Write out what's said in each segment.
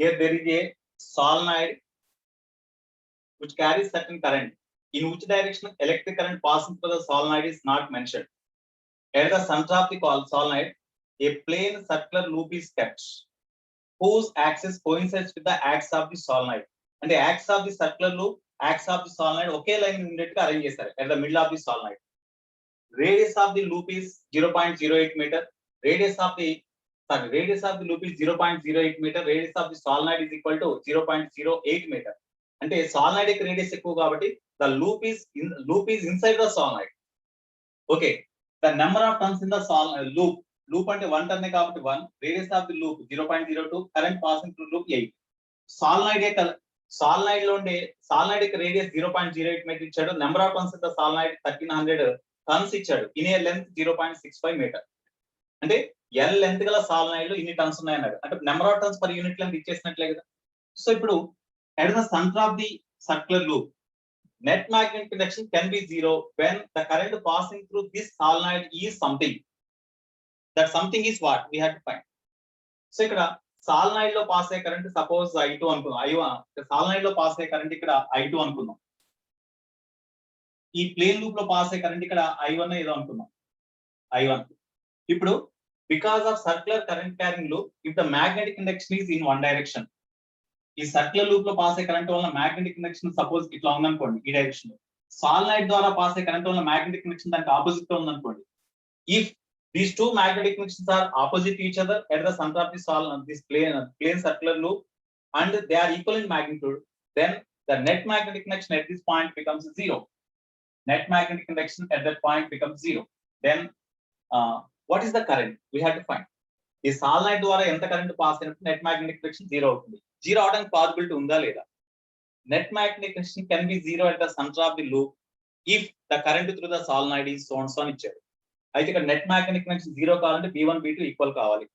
Here there is a solenoid which carries certain current. In which direction electric current passing through the solenoid is not mentioned. At the center of the solenoid, a plain circular loop is kept, whose axis coincides with the axis of the solenoid. And the axis of the circular loop, axis of the solenoid, okay line arrange చేశారు at the middle of the solenoid. Radius of the loop is 0.08 meter. Radius of the loop is 0.08 meter. Radius of the solenoid is equal to 0.08 meter. అంటే solenoid యొక్క radius ఎక్కువ కాబట్టి the loop is inside the solenoid. Okay, the number of turns in the solenoid loop అంటే 1 turn కాబట్టి 1. Radius of the loop 0.02. Current passing through loop 8. solenoid లో ఉండే solenoid యొక్క radius 0.08 meter ఇచ్చాడు. Number of turns in the solenoid 1300 turns ఇచ్చాడు. In a length 0.65 metre. అంటే L length గల solenoid లో ఇన్ని టర్న్స్ ఉన్నాయన్నాడు. అంటే number of turns per unit length ఇచ్చేసినట్లే కదా. సో ఇప్పుడు at the centre of the circular loop net magnetic induction can be 0 when the current passing through this solenoid is something. That something is what we have to find. So ఇక్కడ solenoid లో pass అయ్యే current suppose I2 అనుకుందాం. Solenoid లో pass అయ్యే current ఇక్కడ I2 అనుకుందాం. ఈ plane loop లో పాస్ అయ్యే కరెంట్ ఇక్కడ I1 ఏదో అనుకున్నాం. I1 ఇప్పుడు because of circular current carrying loop if the magnetic induction is in one direction. ఈ సర్క్యులర్ లూప్ లో పాస్ అయ్యే కరెంట్ వల్ల మ్యాగ్నెటిక్ ఇండక్షన్ సపోజ్ ఇట్లా ఉందనుకోండి ఈ డైరెక్షన్ లో. సాల్నాయిడ్ ద్వారా పాస్ అయ్యే కరెంట్ వల్ల మ్యాగ్నెటిక్ ఇండక్షన్ దానికి ఆపోజిట్ లో ఉందనుకోండి. If these two magnetic inductions are opposite each other at the centre of this plane circular loop and they are equal in magnitude, then the net magnetic induction at this point becomes 0. Net magnetic induction at that point becomes 0. Then what is the current we have to find? ఈ solenoid ద్వారా ఎంత current pass అయినప్పుడు net magnetic induction 0 అవుతుంది. 0 అవడానికి possibility ఉందా లేదా? Net magnetic induction can be 0 at the center of the loop if the current through the solenoid is so and so అని ఇచ్చారు. అయితే ఇక్కడ నెట్ మ్యాగ్నెటిక్ ఇండక్షన్ 0 కావాలంటే B1 B2 ఈక్వల్ కావాలి.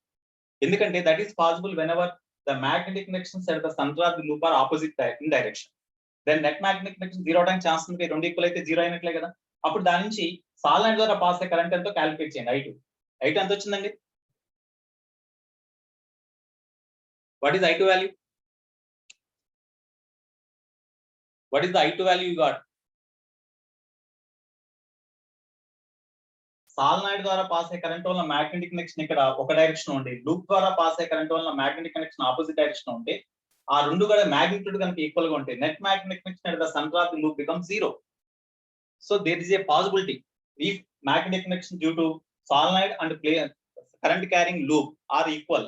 ఎందుకంటే that is possible whenever the magnetic inductions at the center of the loop are opposite in direction. Then net magnetic induction 0 అవడానికి chance ఉంది. రెండు ఈక్వల్ అయితే 0 అయినట్లే కదా. అప్పుడు దాని నుంచి సాల్నాయిడ్ ద్వారా పాస్ అయ్యే కరెంట్ ఎంతో క్యాలిక్యులేట్ చేయండి. I2 ఎంత వచ్చిందండి? What is I2 value? What is the I2 value you got? Solenoid ద్వారా పాస్ అయ్యే కరెంట్ వల్ల మ్యాగ్నెటిక్ ఇండక్షన్ ఇక్కడ ఒక డైరెక్షన్ ఉండి లూప్ ద్వారా పాస్ అయ్యే కరెంట్ వల్ల మ్యాగ్నెటిక్ ఇండక్షన్ ఆపోజిట్ డైరెక్షన్ ఉంటే ఆ రెండు కూడా మ్యాగ్నిట్యూడ్ కనుక ఈక్వల్ గా ఉంటాయి. Net magnetic induction at the center of the loop becomes 0. So there is a possibility if magnetic induction due to solenoid and current carrying loop are equal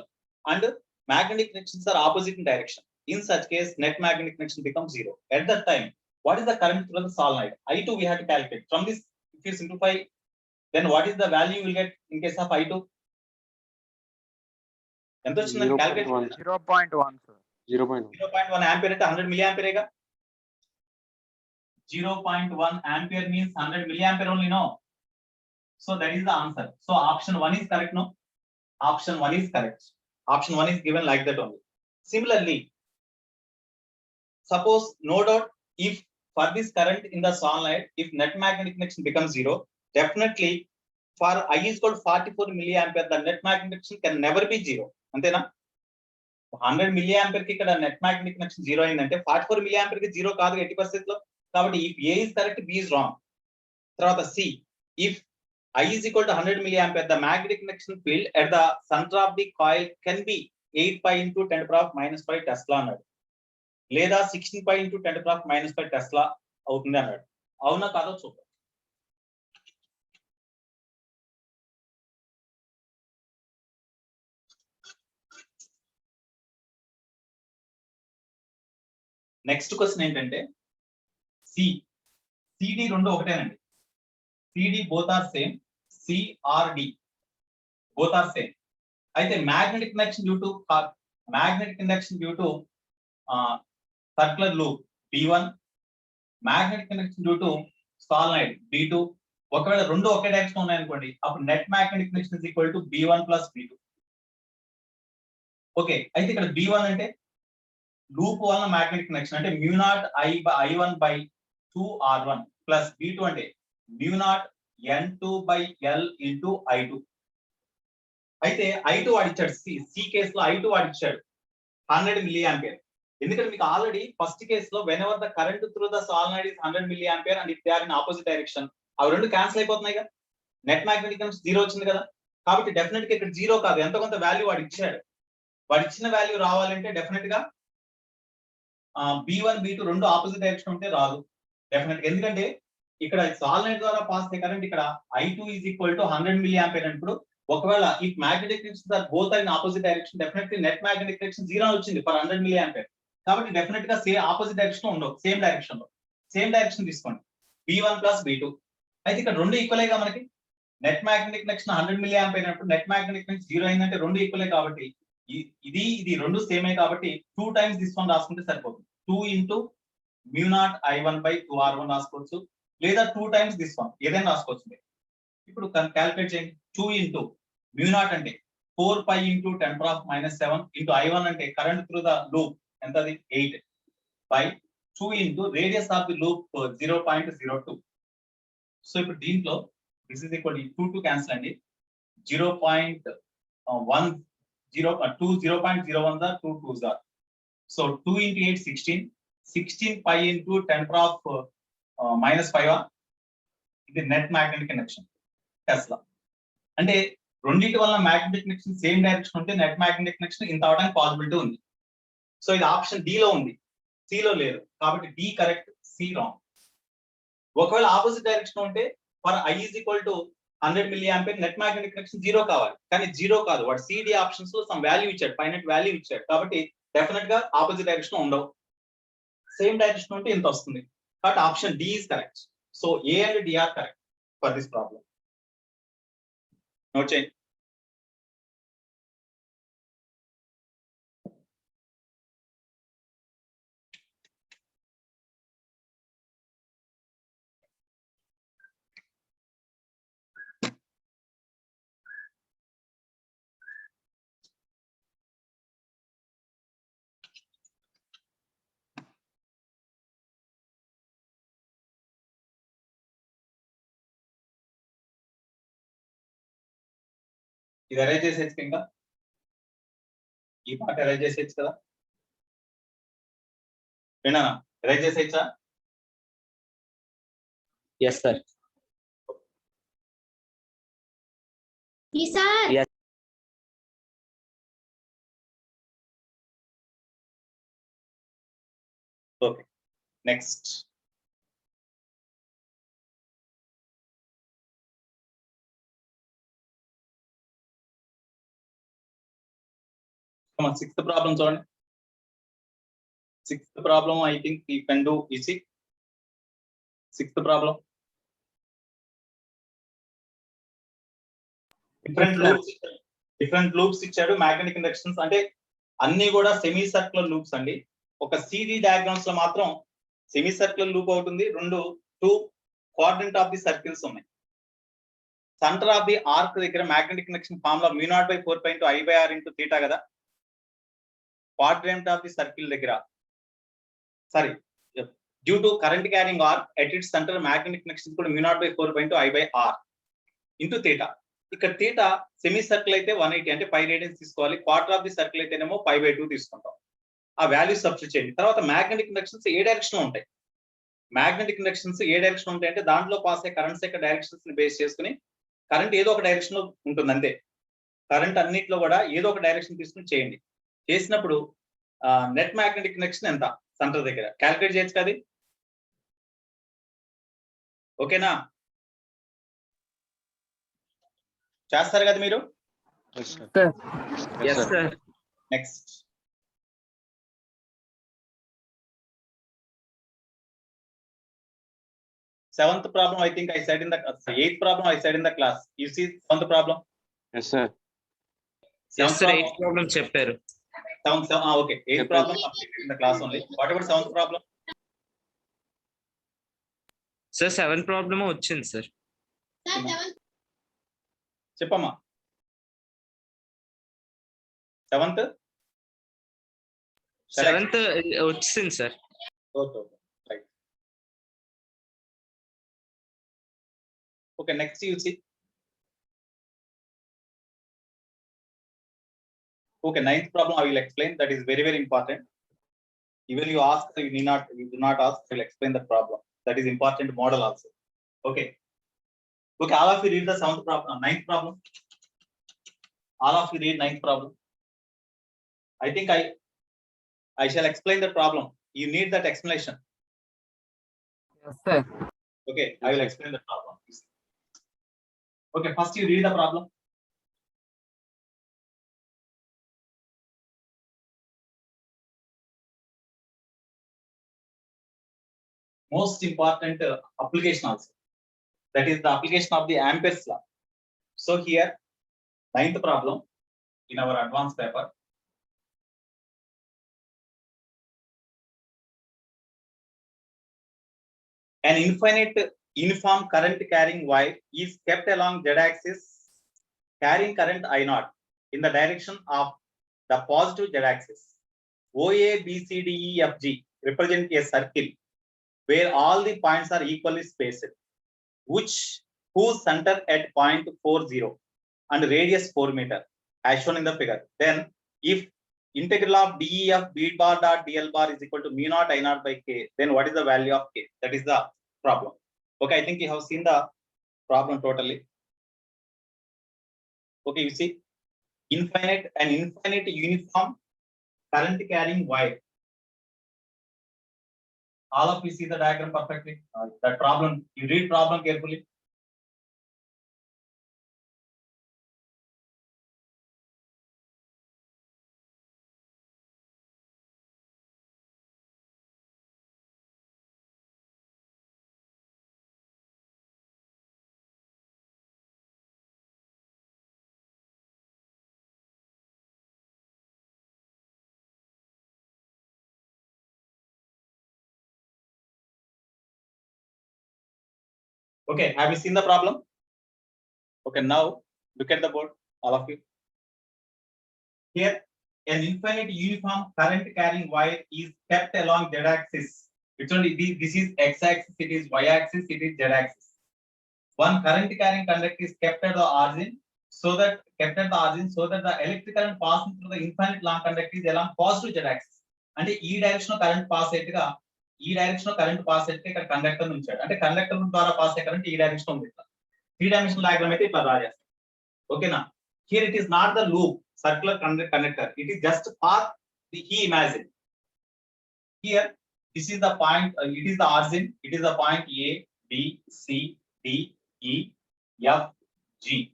and magnetic inductions are opposite in direction. In such case, net magnetic induction becomes 0. At that time, what is the current through the solenoid? I2 we have to calculate. From this, if you simplify, then what is the value you will get in case of I2? ఎంత వచ్చిందని calculate 0.1 sir. 0.1 ampere అంటే 100 milli ఆంపియరేగా. 0.1 ampere means 100 milliampere only, no? So that is the answer. So option 1 is correct, no? Option 1 is correct. Option 1 is given like that only. Similarly, suppose no doubt if for this current in the solenoid, if net magnetic induction becomes 0, definitely for I is equal to 44 milliampere, the net magnetic induction can never be 0. Antena? 100 milliampere ki ikkada net magnetic induction 0 ayindante 44 milliampere ki 0 kaadu 80% lo. కాబట్టి if A is correct, B is wrong. తర్వాత C, if I is equal to 100 milliampere, the magnetic induction field at the center of the coil can be 8 pi into 10 to the power minus 5 Tesla అన్నాడు. లేదా 16 pi into 10 to the power minus 5 Tesla అవుతుంది అన్నాడు. అవునా కాదో చూద్దాం. Next question ఏంటంటే CD రెండు ఒకటేనండి. CD both are same. CRD both are same. అయితే magnetic induction due to circular loop B1, magnetic induction due to solenoid B2. ఒకవేళ రెండు ఒకే డైరెక్షన్ ఉన్నాయనుకోండి అప్పుడు net magnetic induction is equal to B1 plus B2. Okay, అయితే ఇక్కడ B1 అంటే loop వలన magnetic induction అంటే mu0 I1 by 2R1 plus B2 అంటే mu0 N2 by L into I2. అయితే I2 వాడిచ్చాడు, C కేసులో I2 వాడిచ్చాడు. 100 milliampere. ఎందుకంటే మీకు ఆల్రెడీ ఫస్ట్ కేసులో whenever the current through the solenoid is 100 milliampere and if they are in opposite direction, అవి రెండు cancel అయిపోతున్నాయి కదా, నెట్ మ్యాగ్నెటిక్ కరెంట్ 0 వచ్చింది కదా. కాబట్టి డెఫినెట్ గా ఇక్కడ 0 కాదు, ఎంత కొంత వాల్యూ వాడు ఇచ్చాడు. వాడు ఇచ్చిన వాల్యూ రావాలంటే డెఫినెట్ గా B1 B2 రెండు ఆపోజిట్ డైరెక్షన్ ఉంటే రాదు డెఫినెట్ గా. ఎందుకంటే ఇక్కడ సాలినాయిడ్ ద్వారా పాస్ అయ్యే కరెంట్ ఇక్కడ I2 is equal to 100 milliampere అన్నప్పుడు, ఒకవేళ if magnetic direction are both are in opposite direction, definitely net magnetic direction 0 వచ్చింది ఫర్ 100 milliampere. కాబట్టి డెఫినెట్ గా సేమ్ ఆపోజిట్ డైరెక్షన్ ఉండవు, సేమ్ డైరెక్షన్ తీసుకోండి B1 plus B2. అయితే ఇక్కడ రెండు ఈక్వల్ గా మనకి నెట్ మ్యాగ్నెటిక్ కనెక్షన్ 100 milliampere అయినప్పుడు నెట్ మ్యాగ్నెటిక్ కనెక్షన్ 0 అయిందంటే రెండు ఈక్వల్ కాబట్టి ఇది రెండు సేమే కాబట్టి 2 times దిస్ వన్ రాసుకుంటే సరిపోతుంది. 2 into mu naught I1 by 2R1 రాసుకోవచ్చు, లేదా 2 times దిస్ వన్ ఏదైనా రాసుకోవచ్చు. ఇప్పుడు క్యాలిక్యులేట్ చేయండి. 2 into mu naught అంటే 4 pi into 10⁻⁻7 into I1 అంటే కరెంట్ త్రూ ద లూప్ ఎంతది 8 by 2 into radius of the loop 0.02. So ఇప్పుడు దీంట్లో దిస్ ఇస్ ఈక్వల్ 2 క్యాన్సిల్ అండి, 0.1 0.01 2 2s are. So 2 into 8 16 pi into 10⁻⁻5 ఇది నెట్ మ్యాగ్నెటిక్ కనెక్షన్ టెస్లా. అంటే రెండింటి వల్ల మ్యాగ్నెటిక్ కనెక్షన్ సేమ్ డైరెక్షన్ ఉంటే నెట్ మ్యాగ్నెటిక్ కనెక్షన్ ఇంత అవడానికి పాసిబిలిటీ ఉంది. సో ఇది ఆప్షన్ డి లో ఉంది, సి లో లేదు. కాబట్టి డి కరెక్ట్, సి రాంగ్. ఒకవేళ ఆపోజిట్ డైరెక్షన్ ఉంటే for I is equal to 100 milliampere net magnetic connection 0 కావాలి, కానీ 0 కాదు. వాడు సిడి ఆప్షన్స్ లో సమ్ వాల్యూ ఇచ్చాడు, ఫైనైట్ వాల్యూ ఇచ్చాడు. కాబట్టి డెఫినెట్ గా ఆపోజిట్ డైరెక్షన్ ఉండవు, సేమ్ డైరెక్షన్ ఉంటే ఇంత వస్తుంది. కాబట్టి option D is correct. So A and D are correct for this problem. Note చేయండి. ఇది అరేంజ్ చేసేచ్చు, ఇంకా ఈ పార్ట్ అరేంజ్ చేసేచ్చు కదా, విన్నా arrange చేసేచ్చా? Yes, sir. Yes, sir. Yes. Okay. Next. Come on, sixth problem చూడండి. Sixth problem I think you can do easy. Sixth problem. Different loops ఇచ్చాడు. Magnetic inductions అంటే అన్ని కూడా సెమీ సర్క్యులర్ లూప్స్ అండి. ఒక CD diagrams లో మాత్రం semi circular loop అవుతుంది, two quadrant of the circles ఉన్నాయి. సెంటర్ ఆఫ్ ది ఆర్క్ దగ్గర magnetic induction formula mu naught by 4 pi into I by R into theta కదా. క్వాడ్రంట్ ఆఫ్ ది సర్కిల్ దగ్గర sorry due to current carrying arc at its centre magnetic induction కూడా mu naught by 4 pi into I by R into theta. ఇక్కడ theta semi circle అయితే 180 అంటే పై radians తీసుకోవాలి, quarter of the circle అయితేనేమో π/2 తీసుకుంటాం. ఆ value substitute చేయండి. తర్వాత మ్యాగ్నెటిక్ ఇండక్షన్స్ ఏ డైరెక్షన్ లో ఉంటాయి, మ్యాగ్నెటిక్ ఇండక్షన్స్ ఏ డైరెక్షన్ ఉంటాయి అంటే దాంట్లో పాస్ అయ్యే కరెంట్స్ యొక్క డైరెక్షన్స్ ని బేస్ చేసుకుని కరెంట్ ఏదో ఒక డైరెక్షన్ లో ఉంటుంది అంతే. కరెంట్ అన్నిట్లో కూడా ఏదో ఒక డైరెక్షన్ తీసుకుని చేయండి. చేసినప్పుడు నెట్ మ్యాగ్నెటిక్ ఇండక్షన్ ఎంత సెంటర్ దగ్గర క్యాలిక్యులేట్ చేయొచ్చు కదా. ఓకేనా, చేస్తారు కదా మీరు? Yes, sir. Next seventh problem I think I said in the eighth problem I said in the class. You see seventh problem? Yes, sir. Seventh Yes, sir. problem? 8th problem చెప్పారు. Okay. Eighth problem completed in the class only. What about seventh problem? Sir, 7th problem వచ్చింది sir. చెప్పమ్మా. Seventh వచ్చింది sir. Right. Okay, next you see Okay, ninth problem I will explain. That is very, very important. Even you ask, you do not ask, I will explain the problem. That is important model also. Okay. Okay, all of you read the seventh problem, ninth problem. All of you read ninth problem. I think I shall explain the problem. You need that explanation. Yes, sir. Okay, I will explain the problem. Okay, first you read the problem. Most important application also. That is the application of the Ampere's law. So here, ninth problem in our advanced paper. An infinite uniform current carrying wire is kept along z-axis carrying current I0 in the direction of the positive z-axis. OA, BC, D, E, F, G represent a circle where all the points are equally spaced, whose center at point 40 and radius 4 meter, as shown in the figure. Then, if integral of def b bar dot dl bar is equal to mu naught I naught by k, then what is the value of k? That is the problem. Okay, I think you have seen the problem totally. Okay, you see, an infinite uniform current carrying wire. All of you see the diagram perfectly. That problem, you read problem carefully. Okay, have you seen the problem? Okay, now look at the board, all of you. Here, an infinite uniform current carrying wire is kept along z-axis. It's only this is x-axis, it is y-axis, it is z-axis. One current carrying conductor is kept at the origin, so that the electric current passing through the infinite long conductor is along positive z-axis. అంటే ఈ direction current pass అయ్యేట్టుగా ఇక్కడ conductor ఉంచాడు. అంటే conductor ద్వారా pass అయ్యే current ఈ direction ఉంది. ఇట్లా 3 dimensional diagram అయితే ఇట్లా డ్రా చేస్తాం. ఓకేనా? Here it is not the loop circular conductor. It is just path he imagined. Here this is the point. It is the origin. It is the point A, B, C, D, E, F, G.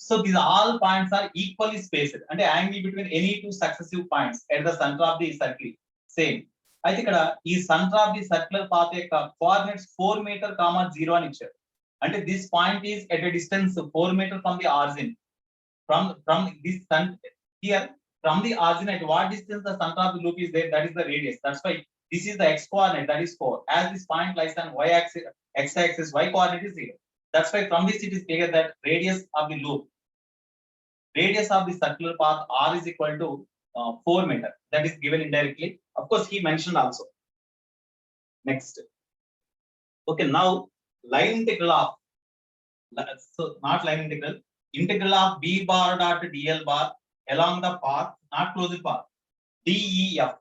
So these all points are equally spaced. And the angle between any two successive points at the center of the circle same. అయితే ఇక్కడ ఈ center of the circular path యొక్క coordinates 4 meter, 0 అని ఇచ్చారు. అంటే this point is at a distance 4 meter from the origin. From this center here, from the origin, at what distance the center of the loop is there, that is the radius. That's why this is the x coordinate, that is 4. As this point lies on y axis, x axis, y coordinate is 0. That's why from this it is clear that radius of the loop, radius of the circular path r is equal to 4 meter. That is given indirectly. Of course, he mentioned also. Next. Okay, now line integral of, so not line integral, integral of b bar dot dl bar along the path, not closed path, def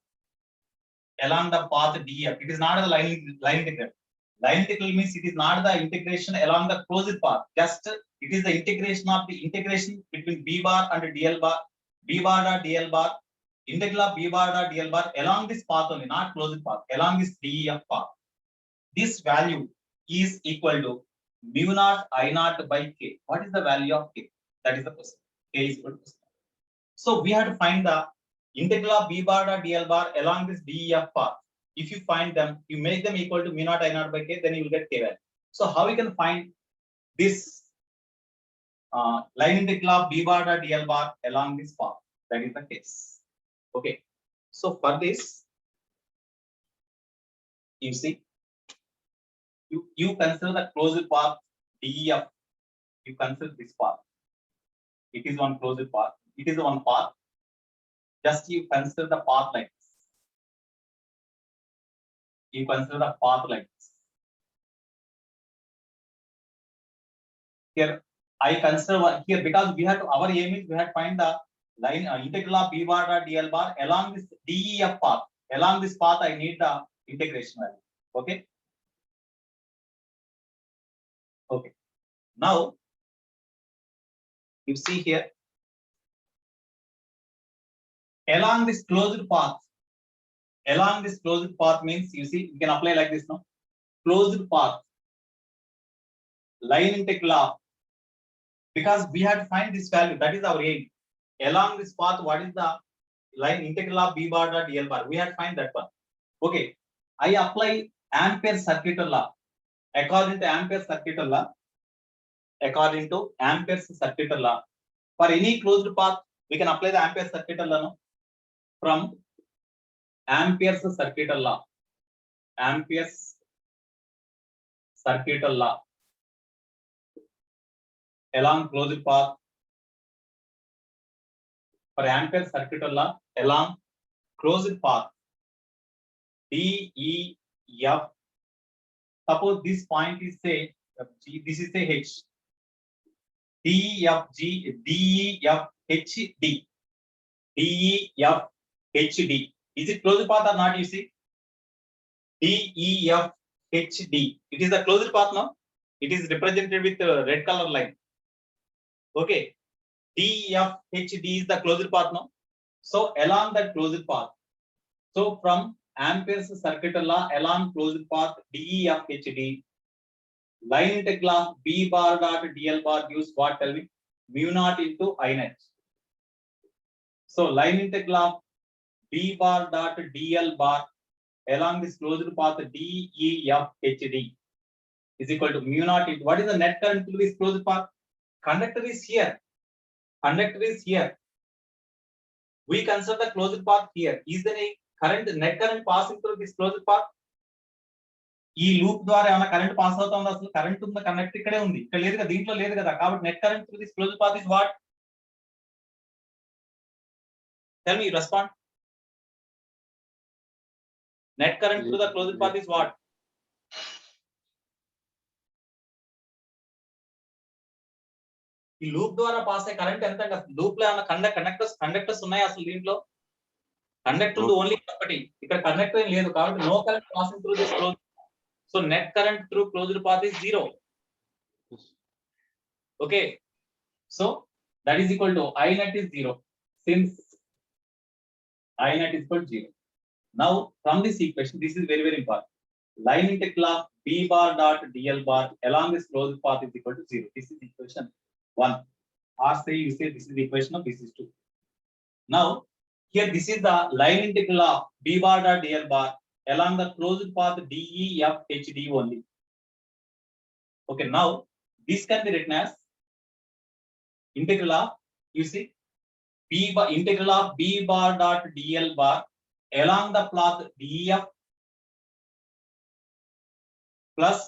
along the path df. It is not the line integral. Line integral means it is not the integration along the closed path. Just it is the integration of the integration between b bar and dl bar, b bar dot dl bar, integral of b bar dot dl bar along this path only, not closed path, along this def path. This value is equal to mu naught I naught by k. What is the value of k? That is the question. K is equal to. So we have to find the integral of b bar dot dl bar along this def path. If you find them, you make them equal to mu naught I naught by k, then you will get k value. So how we can find this line integral of b bar dot dl bar along this path? That is the case. Okay. So for this, you see, you consider the closed path def. You consider this path. It is one closed path. It is one path. Just you consider the path like this. You consider the path like this. Here I consider here, because we have to, our aim is we have to find the line integral of b bar dot dl bar along this def path. Along this path, I need the integration value. Okay. Okay. Now, you see here, along this closed path means, you see, you can apply like this now. Closed path, line integral of, because we have to find this value, that is our aim. Along this path, what is the line integral of b bar dot dl bar? We have to find that one. Okay, I apply Ampere circuit law. According to Ampere's circuit law, for any closed path, we can apply the Ampere's circuit law no? From Ampere's circuit law. Ampere's circuit law along closed path. For Ampere's circuit law along closed path, D, E, F. Suppose this point is say G, this is say H. D, E, F, G, D, E, F, H, D. D, E, F, H, D. Is it closed path or not? You see, D, E, F, H, D. It is the closed path now. It is represented with red color line. Okay. D, E, F, H, D is the closed path now. So along that closed path. So from Ampere's circuit law along closed path D, E, F, H, D. Line integral of b bar dot dl bar gives what? Tell me. Mu naught into I net. So line integral of b bar dot dl bar along this closed path D, E, F, H, D is equal to mu naught into, what is the net current through this closed path? Conductor is here. Conductor is here. We consider the closed path here. Is there a current, net current passing through this closed path? ఈ loop ద్వారా ఏమైనా current pass అవుతుందా? అసలు current ఉన్న conductor ఇక్కడే ఉంది, ఇక్కడ లేదు కదా, దీంట్లో లేదు కదా. కాబట్టి net current through this closed path is what? Tell me, respond. Net current through the closed path is what? ఈ లూప్ ద్వారా పాస్ అయ్యే కరెంట్ ఎంత? లూప్ లో ఏమైనా కండక్టర్స్ ఉన్నాయా అసలు? దీంట్లో కండక్టర్ ఉంది ఓన్లీ ఒకటి, ఇక్కడ కండక్టర్ ఏం లేదు. కాబట్టి no current passing through this closed. So net current through closed path is 0. Okay. So that is equal to I net is 0. Since I net is equal to 0. Now from this equation, this is very, very important. Line integral of b bar dot dl bar along this closed path is equal to 0. This is equation 1. Or say you say this is the equation of this is 2. Now here this is the line integral of b bar dot dl bar along the closed path D, E, F, H, D only. Okay, now this can be written as integral of, you see, b bar, integral of b bar dot dl bar along the path DEF plus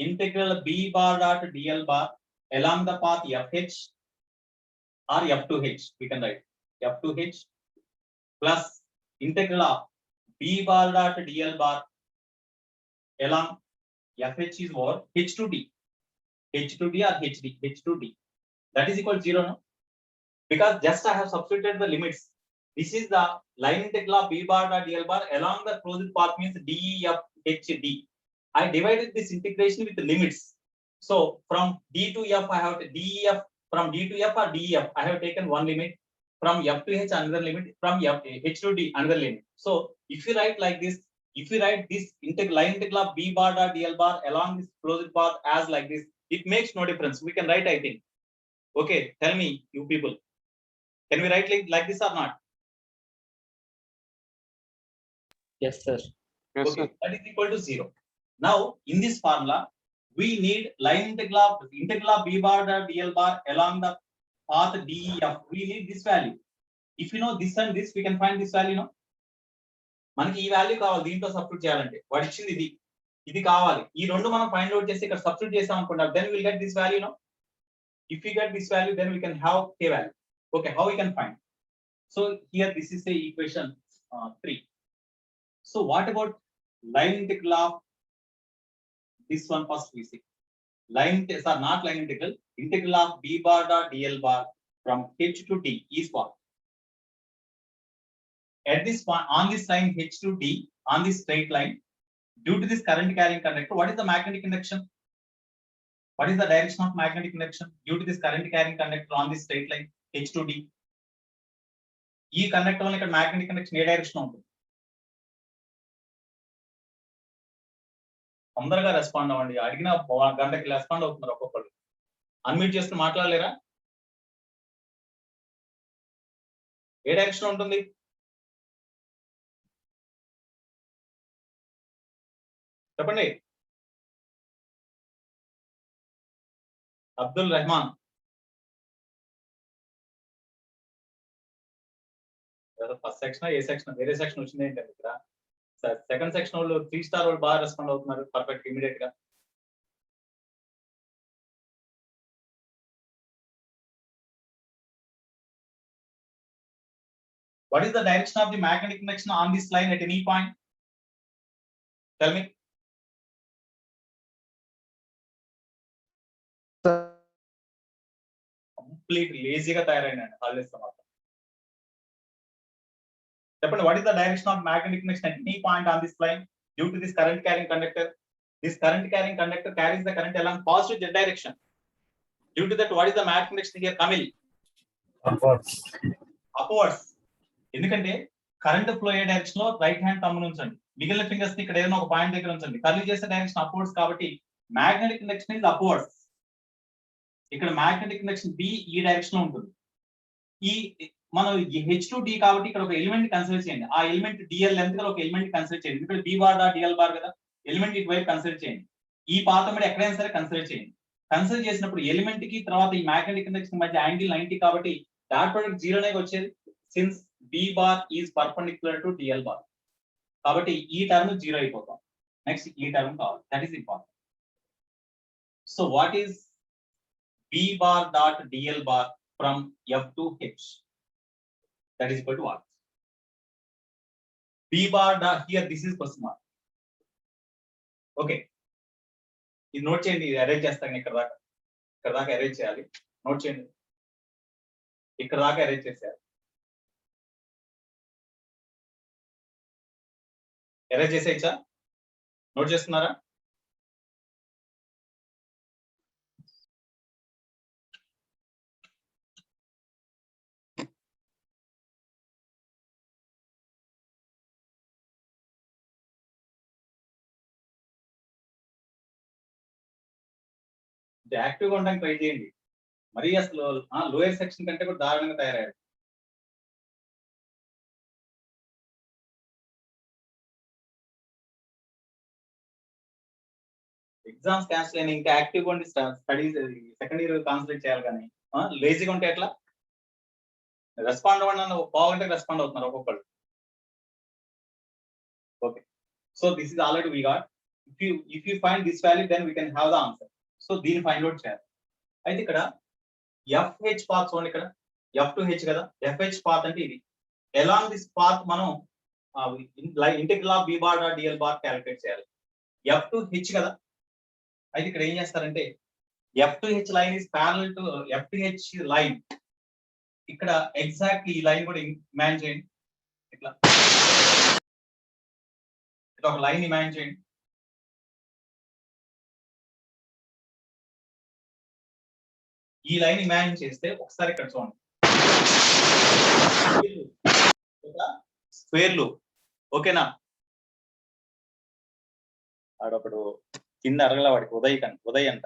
integral b bar dot dl bar along the path FH or F2H. We can write F2H plus integral of b bar dot dl bar along FH is what? H2D. H2D or HD? H2D. That is equal to 0, no? Because just I have substituted the limits. This is the line integral of b bar dot dl bar along the closed path means DEF HD. I divided this integration with the limits. So from D to F I have to DEF, from D to F or DEF I have taken one limit. From F to H another limit, from H to D another limit. So if you write like this, if you write this line integral of b bar dot dl bar along this closed path as like this, it makes no difference. We can write, I think. Okay, tell me, you people, can we write like this or not? Yes, sir. Yes, okay, sir. That is equal to 0. Now in this formula we need line integral of b bar dot dl bar along the path DEF. We need this value. If you know this and this, we can find this value, no? మనకి ఈ value కావాలి, దీంట్లో substitute చేయాలంటే వాడు ఇచ్చింది ఇది, ఇది కావాలి. ఈ రెండు మనం ఫైండ్ అవుట్ చేసి ఇక్కడ సబ్స్టిట్యూట్ చేసాం అనుకుంటా, then we'll get this value, no? If we get this value, then we can have k value. Okay, how we can find? So here this is the equation 3. So what about line integral of this one? First we see line, sir, not line integral, integral of b bar dot dl bar from H to D is what? at this point on this line H to D on this straight line, due to this current carrying conductor, what is the magnetic induction? What is the direction of magnetic induction due to this current carrying conductor on this straight line H to D? ఈ conductor వల్ల ఇక్కడ magnetic conduction ఏ direction ఉంటుంది? తొందరగా respond అవ్వండి. అడిగిన గంటకి respond అవుతున్నారు ఒక్కొక్కరు. అన్మ్యూట్ చేస్తూ మాట్లాడలేరా? ఏ డైరెక్షన్ ఉంటుంది? చెప్పండి. Abdul Rahman. First section A section వేరే సెక్షన్ వచ్చింది ఏంటంటే ఇక్కడ సెకండ్ సెక్షన్ వాళ్ళు 3 స్టార్ వాళ్ళు బాగా రెస్పాండ్ అవుతున్నారు పర్ఫెక్ట్ ఇమీడియట్ గా. What is the direction of the magnetic induction on this line at any point? Tell me. Complete lazy గా తయారైనండి హాలిడేస్ తర్వాత. చెప్పండి, what is the direction of magnetic induction at any point on this line due to this current carrying conductor? This current carrying conductor carries the current along positive z direction. Due to that, what is the magnetic induction here, Kamil? Upwards. ఎందుకంటే current flow అయ్యే direction లో right hand thumb ఉంచండి, మిగిలిన fingers ని ఇక్కడ ఏదైనా ఒక point దగ్గర ఉంచండి. కర్లీ చేసే డైరెక్షన్ అప్వర్డ్స్ కాబట్టి మ్యాగ్నెటిక్ ఇండక్షన్ ఇస్ అప్వర్డ్స్. ఇక్కడ మ్యాగ్నెటిక్ ఇండక్షన్ బి ఈ డైరెక్షన్ లో ఉంటుంది. ఈ మనం హెచ్ టు డి కాబట్టి ఇక్కడ ఒక ఎలిమెంట్ కన్సిడర్ చేయండి. ఆ ఎలిమెంట్ డిఎల్ లెంత్ గల ఒక ఎలిమెంట్ కన్సిడర్ చేయండి. ఇక్కడ బి బార్ డా డిఎల్ బార్ కదా, ఎలిమెంట్ ఇటువైపు కన్సిడర్ చేయండి. ఈ పాత మీద ఎక్కడైనా సరే కన్సిడర్ చేయండి. కన్సిడర్ చేసినప్పుడు ఎలిమెంట్ కి తర్వాత ఈ మ్యాగ్నెటిక్ ఇండక్షన్ మధ్య యాంగిల్ 90 కాబట్టి డాట్ ప్రొడక్ట్ 0 నే వచ్చేది. Since B bar is perpendicular to DL bar. కాబట్టి ఈ టర్మ్ 0 అయిపోతాం. నెక్స్ట్ ఈ టర్మ్ కావాలి, that is important. So what is B bar dot DL bar from F to H? That is equal to what? B bar dot here this is question mark. Okay, ఇది note చేయండి. ఇది arrange చేస్తాను. ఇక్కడ దాకా arrange చేయాలి. Note చేయండి, ఇక్కడ దాకా అరేంజ్ చేసేయాలి. ఎరేజ్ చేసేయచ్చా? నోట్ చేస్తున్నారా? యాక్టివ్గా ఉండడానికి ట్రై చేయండి. మరీ అసలు లోయర్ సెక్షన్ కంటే కూడా దారుణంగా తయారయ్యారు. ఎగ్జామ్స్ క్యాన్సిల్ అయినా ఇంకా యాక్టివ్గా ఉండి స్టడీస్ సెకండ్ ఇయర్ కాన్సన్ట్రేట్ చేయాలి. కానీ లేజీగా ఉంటే ఎట్లా? రెస్పాండ్ అవ్వండి, బాగుంటే రెస్పాండ్ అవుతున్నారు ఒక్కొక్కళ్ళు. Okay, so this is already we got. If you find this value then we can have the answer. So దీన్ని ఫైండ్ అవుట్ చేయాలి. అయితే ఇక్కడ FH పాత్ చూడండి, ఇక్కడ F to H కదా. FH పాత్ అంటే ఇది. అలాంగ్ దిస్ పాత్ మనం integral of B bar dot DL bar calculate చేయాలి. F to H కదా. అయితే ఇక్కడ ఏం చేస్తారంటే F to H line is parallel to F to H line. ఇక్కడ ఎగ్జాక్ట్ ఈ లైన్ కూడా ఇమాజిన్ చేయండి. ఇట్లా ఒక లైన్ ఇమాజిన్ చేయండి. ఈ లైన్ ఇమాజిన్ చేస్తే ఒకసారి ఇక్కడ చూడండి, స్క్వేర్ లూప్. ఓకేనా? ఆడొకడు కింద అరగల వాడికి ఉదయ్ అంట.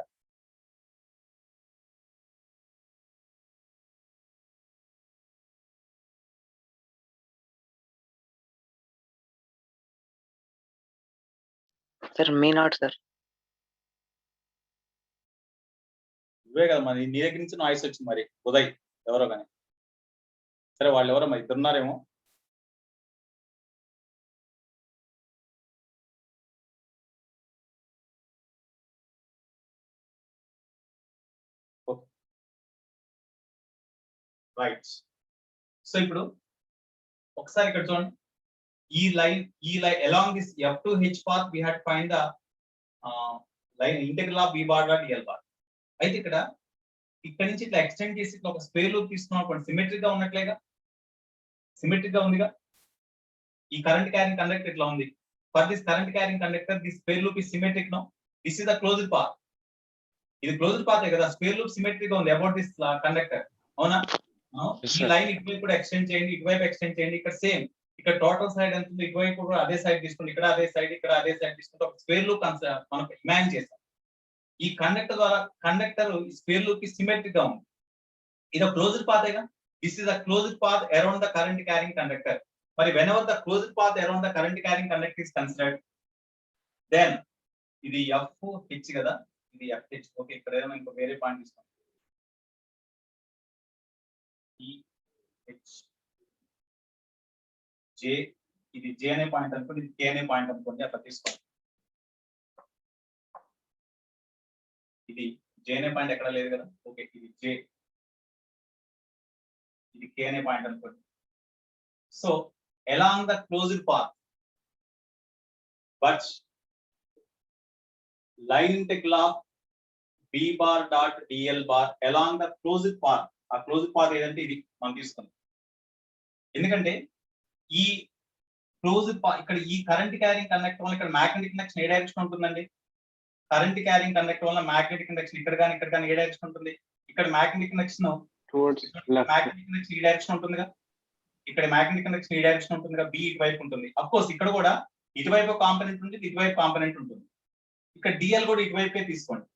Sir me not sir. ఇవే కదా మరి, నీ దగ్గర నుంచి నాయిస్ వచ్చింది. మరి ఉదయ్ ఎవరో కానీ. సరే, వాళ్ళు ఎవరో మరి ఇద్దరున్నారేమో. రైట్. సో ఇప్పుడు ఒకసారి ఇక్కడ చూడండి, ఈ line along this F to H path we had find the line integral of B bar dot DL bar. అయితే ఇక్కడ నుంచి ఇట్లా ఎక్స్టెండ్ చేసి ఇట్లా ఒక స్క్వేర్ లూప్ తీసుకున్నాం. సిమెట్రిక్ గా ఉన్నట్లేగా, సిమెట్రిక్ గా ఉందిగా. ఈ కరెంట్ క్యారింగ్ కండక్టర్ ఇట్లా ఉంది. For this current carrying conductor this square loop is symmetric no. This is the closed path. ఇది క్లోజ్డ్ పాత్ కదా, స్క్వేర్ లూప్ సిమెట్రిక్ గా ఉంది అబౌట్ దిస్ కండక్టర్. అవునా? Yes, ఈ sir. లైన్ ఇటువైపు కూడా ఎక్స్టెండ్ చేయండి, ఇటువైపు ఎక్స్టెండ్ చేయండి. ఇక్కడ సేమ్, ఇక్కడ టోటల్ సైడ్ ఎంత ఉంది, ఇటువైపు కూడా అదే సైడ్ తీసుకోండి, ఇక్కడ అదే సైడ్, ఇక్కడ అదే సైడ్ తీసుకుంటే ఒక స్క్వేర్ లూప్ మనం ఇమాజిన్ చేస్తాం. ఈ కండక్టర్ ద్వారా కండక్టర్ స్క్వేర్ లూప్ కి సిమెట్రిక్ గా ఉంది. ఇది క్లోజ్డ్ పాతేగా. This is the closed path around the current carrying conductor. మరి whenever the closed path around the current carrying conductor is considered, then ఇది FH కదా, ఇది FH. ఓకే, ఇక్కడ ఏదైనా ఇంకో వేరే పాయింట్ తీసుకోండి. EH J, ఇది J అనే పాయింట్ అనుకోండి, ఇది K అనే పాయింట్ అనుకోండి, అట్లా తీసుకోండి. ఇది J అనే పాయింట్ ఎక్కడ లేదు కదా. ఓకే, ఇది J, ఇది K అనే పాయింట్ అనుకోండి. So along the closed path, but line integral of B bar dot DL bar along the closed path. ఆ క్లోజ్డ్ పాత్ ఏదంటే ఇది మనం తీసుకుందాం. ఎందుకంటే ఈ క్లోజ్డ్ పాత్ ఇక్కడ ఈ కరెంట్ క్యారింగ్ కండక్టర్ వల్ల ఇక్కడ మ్యాగ్నెటిక్ కండక్షన్ ఏ డైరెక్షన్ ఉంటుందండి? కరెంట్ క్యారింగ్ కండక్టర్ వల్ల మ్యాగ్నెటిక్ కండక్షన్ ఇక్కడ కానీ ఏ డైరెక్షన్ ఉంటుంది? ఇక్కడ magnetic conduction Towards left. Magnetic conduction ఈ డైరెక్షన్ ఉంటుందిగా. ఇక్కడ మ్యాగ్నెటిక్ కండక్షన్ ఈ డైరెక్షన్ ఉంటుందిగా, B ఇటువైపు ఉంటుంది. అఫ్ కోర్స్ ఇక్కడ కూడా ఇటువైపు కాంపోనెంట్ ఉంటుంది, ఇటువైపు కాంపోనెంట్ ఉంటుంది. ఇక్కడ DL కూడా ఇటువైపే తీసుకోండి.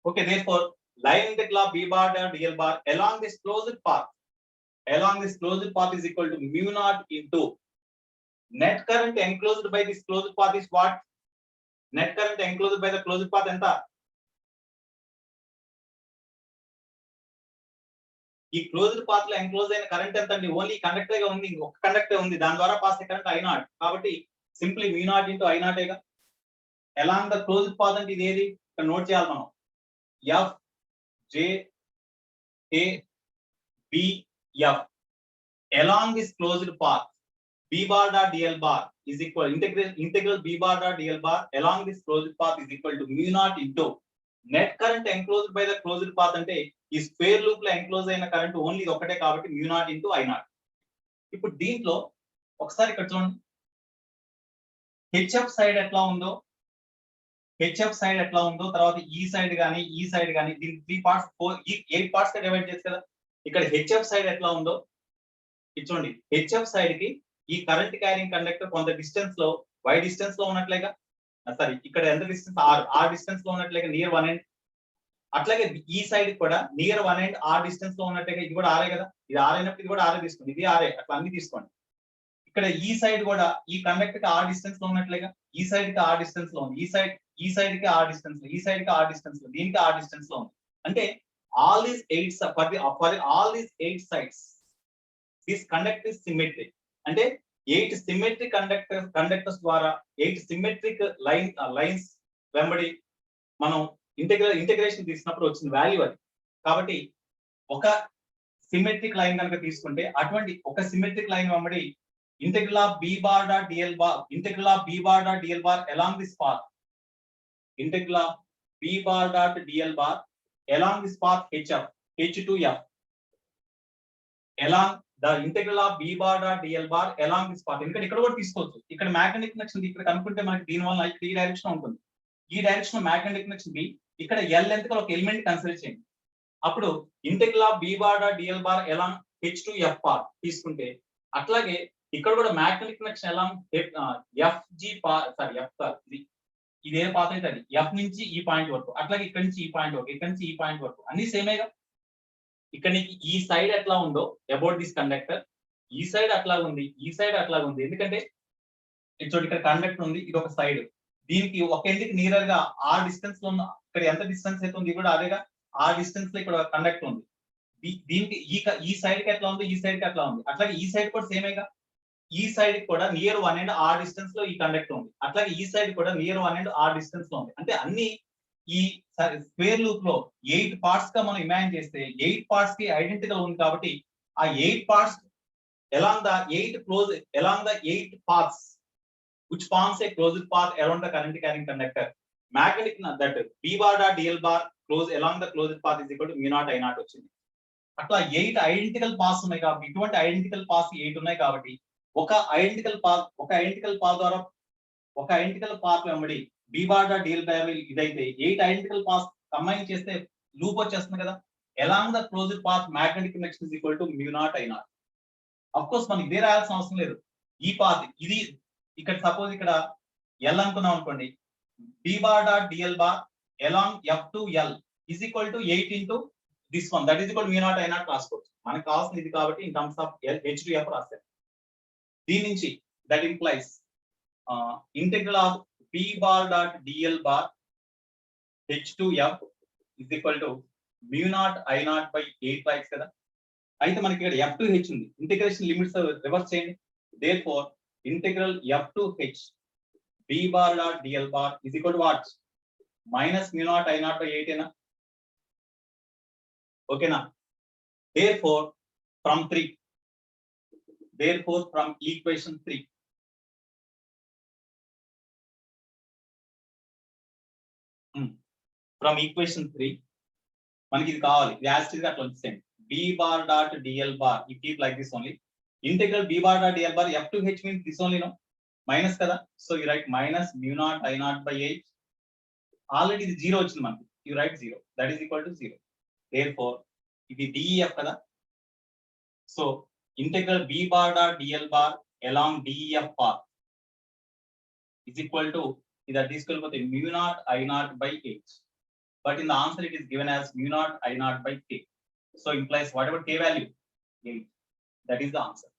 Okay, therefore line integral of B bar dot DL bar along this closed path is equal to mu naught into net current enclosed by this closed path is what? Net current enclosed by the closed path ఎంత? ఈ closed path లో enclose అయిన current ఎంత అండి? Only conductor గా ఉంది, ఒక conductor ఉంది, దాని ద్వారా పాస్ అయ్యే కరెంట్ I0. కాబట్టి simply mu naught into I0 ఏగా. along the closed path అంటే ఇది ఏది? ఇక్కడ నోట్ చేయాలి మనం. F J K B F along this closed path B bar dot DL bar is equal integral B bar dot DL bar along this closed path is equal to mu naught into net current enclosed by the closed path. అంటే ఈ square loop లో enclose అయిన current only ఇది ఒకటే కాబట్టి mu naught into I0. ఇప్పుడు దీంట్లో ఒకసారి ఇక్కడ చూడండి, HF సైడ్ ఎట్లా ఉందో, తర్వాత ఈ సైడ్ గానీ దీని 3 పార్ట్స్ 8 పార్ట్స్ గా డివైడ్ చేసి కదా. ఇక్కడ HF సైడ్ ఎట్లా ఉందో ఇది చూడండి. HF సైడ్ కి ఈ కరెంట్ క్యారింగ్ కండక్టర్ కొంత డిస్టెన్స్ లో y డిస్టెన్స్ లో ఉన్నట్లేగా. సారీ, ఇక్కడ ఎంత డిస్టెన్స్ r డిస్టెన్స్ లో ఉన్నట్లేగా, నియర్ 1 end. అట్లాగే ఈ సైడ్ కూడా నియర్ 1 end r డిస్టెన్స్ లో ఉన్నట్లేగా. ఇది కూడా r కదా, ఇది r అయినప్పుడు ఇది కూడా r తీసుకోండి, ఇది r, అట్లా అన్ని తీసుకోండి. ఇక్కడ ఈ సైడ్ కూడా ఈ కండక్టర్ కి r డిస్టెన్స్ లో ఉన్నట్లేగా, ఈ సైడ్ కి r డిస్టెన్స్ లో ఉంది, ఈ సైడ్ కి r డిస్టెన్స్ లో, ఈ సైడ్ కి r డిస్టెన్స్ లో, దీనికి r డిస్టెన్స్ లో ఉంది. అంటే all these 8 sides this conductor is symmetric. అంటే 8 symmetric conductors ద్వారా 8 symmetric lines వెంబడి మనం ఇంటిగ్రేషన్ తీసినప్పుడు వచ్చిన వాల్యూ అది. కాబట్టి ఒక సిమెట్రిక్ లైన్ కనుక తీసుకుంటే అటువంటి ఒక సిమెట్రిక్ లైన్ వెంబడి integral of B bar dot DL bar along this path, integral of B bar dot DL bar along this path HF H to F along the integral of B bar dot DL bar along this path. ఎందుకంటే ఇక్కడ కూడా తీసుకోవచ్చు. ఇక్కడ magnetic connection ఇక్కడ కనుక్కుంటే మనకి దీని వల్ల ఈ డైరెక్షన్ ఉంటుంది. ఈ డైరెక్షన్ మ్యాగ్నెటిక్ కనెక్షన్ B, ఇక్కడ L లెంత్ ఒక ఎలిమెంట్ కన్సిడర్ చేయండి. అప్పుడు integral of B bar dot DL bar along H to F path తీసుకుంటే, అట్లాగే ఇక్కడ కూడా మ్యాగ్నెటిక్ కనెక్షన్ ఎలా FG సారీ F ఇదే పాత్ అయితే అది F నుంచి ఈ పాయింట్ వరకు, అట్లాగే ఇక్కడ నుంచి ఈ పాయింట్ వరకు, ఇక్కడ నుంచి ఈ పాయింట్ వరకు అన్ని సేమేగా. ఇక్కడ నీకు ఈ సైడ్ ఎట్లా ఉందో అబౌట్ దిస్ కండక్టర్, ఈ సైడ్ అట్లా ఉంది, ఈ సైడ్ అట్లా ఉంది. ఎందుకంటే చూడండి, ఇక్కడ కండక్టర్ ఉంది, ఇది ఒక సైడ్, దీనికి ఒక ఎండ్కి నియర్ గా ఆ డిస్టెన్స్ లో ఉన్న, ఇక్కడ ఎంత డిస్టెన్స్ అయితే ఉంది కూడా అదేగా, ఆ డిస్టెన్స్ లో ఇక్కడ కండక్టర్ ఉంది. దీనికి ఈ సైడ్ కి ఎట్లా ఉంది, ఈ సైడ్ కి ఎట్లా ఉంది, అట్లాగే ఈ సైడ్ కూడా సేమేగా. ఈ సైడ్ కూడా నియర్ 1 end r డిస్టెన్స్ లో ఈ కండక్టర్ ఉంది, అట్లాగే ఈ సైడ్ కూడా నియర్ 1 end r డిస్టెన్స్ లో ఉంది. అంటే అన్ని ఈ స్క్వేర్ లూప్ లో 8 పార్ట్స్ గా మనం ఇమాజిన్ చేస్తే 8 పార్ట్స్ కి ఐడెంటికల్ ఉంది. కాబట్టి ఆ 8 parts along the 8 paths which forms a closed path around the current carrying conductor, magnetic that B bar dot DL bar close along the closed path is equal to mu naught I0 వచ్చింది. అట్లా 8 identical paths ఉన్నాయి కాబట్టి, ఇటువంటి identical paths 8 ఉన్నాయి కాబట్టి ఒక identical path ద్వారా ఒక ఐడెంటికల్ పాత్ వెంబడి B bar dot DL by ఇదైతే 8 ఐడెంటికల్ పాత్ కంబైన్ చేస్తే లూప్ వచ్చేస్తుంది కదా. Along the closed path magnetic induction is equal to mu not I naught. Of course మనకి ఇదే రాయాల్సిన అవసరం లేదు. ఈ పాత్ ఇది ఇక్కడ సపోజ్ ఇక్కడ ఎల్ అనుకున్నాం అనుకోండి, B bar dot DL bar along F to L is equal to 8 into this one, that is equal mu not I naught రాసుకోవచ్చు. మనకు కావాల్సింది ఇది కాబట్టి in terms of H to F రాస్తారు. దీని నుంచి that implies integral of B bar dot DL bar H to F is equal to mu not I not by 8 రాయచ్చు కదా. అయితే మనకి ఇక్కడ ఎఫ్ టు హెచ్ ఉంది, ఇంటిగ్రేషన్ లిమిట్స్ రివర్స్ చేయండి. Therefore integral F to H B bar dot DL bar is equal to what, minus mu not I not by 8 ఏనా, ఓకేనా. Therefore from equation 3 from equation 3 మనకి ఇది కావాలి, ఇది as it is గా అట్లా వచ్చేయండి. B bar dot DL bar you keep like this only. Integral B bar dot DL bar F to H means this only, no minus కదా. So you write minus mu not I not by 8. Already ఇది 0 వచ్చింది మనకి, you write 0, that is equal to 0. Therefore ఇది DEF కదా. So integral B bar dot DL bar along DEF path is equal to that is equal to mu naught I naught by 8. But in the answer it is given as mu naught I naught by k. So implies whatever k value 8. That is the answer.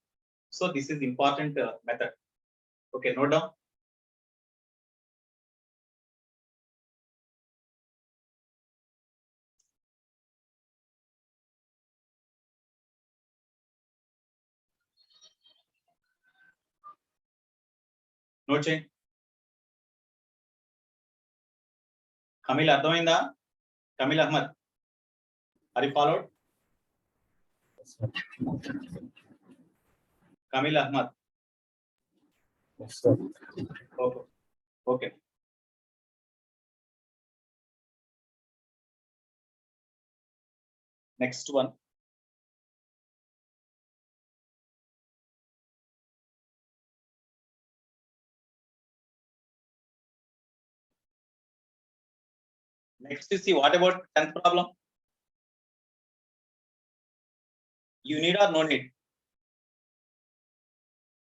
So this is important method. Okay, note down. Note change. Kamil అర్థమైందా? Kamil Ahmad, are you followed? Kamil Ahmad. Yes, sir. Okay. Okay. Next one. Next you see, what about 10th problem? You need or no need?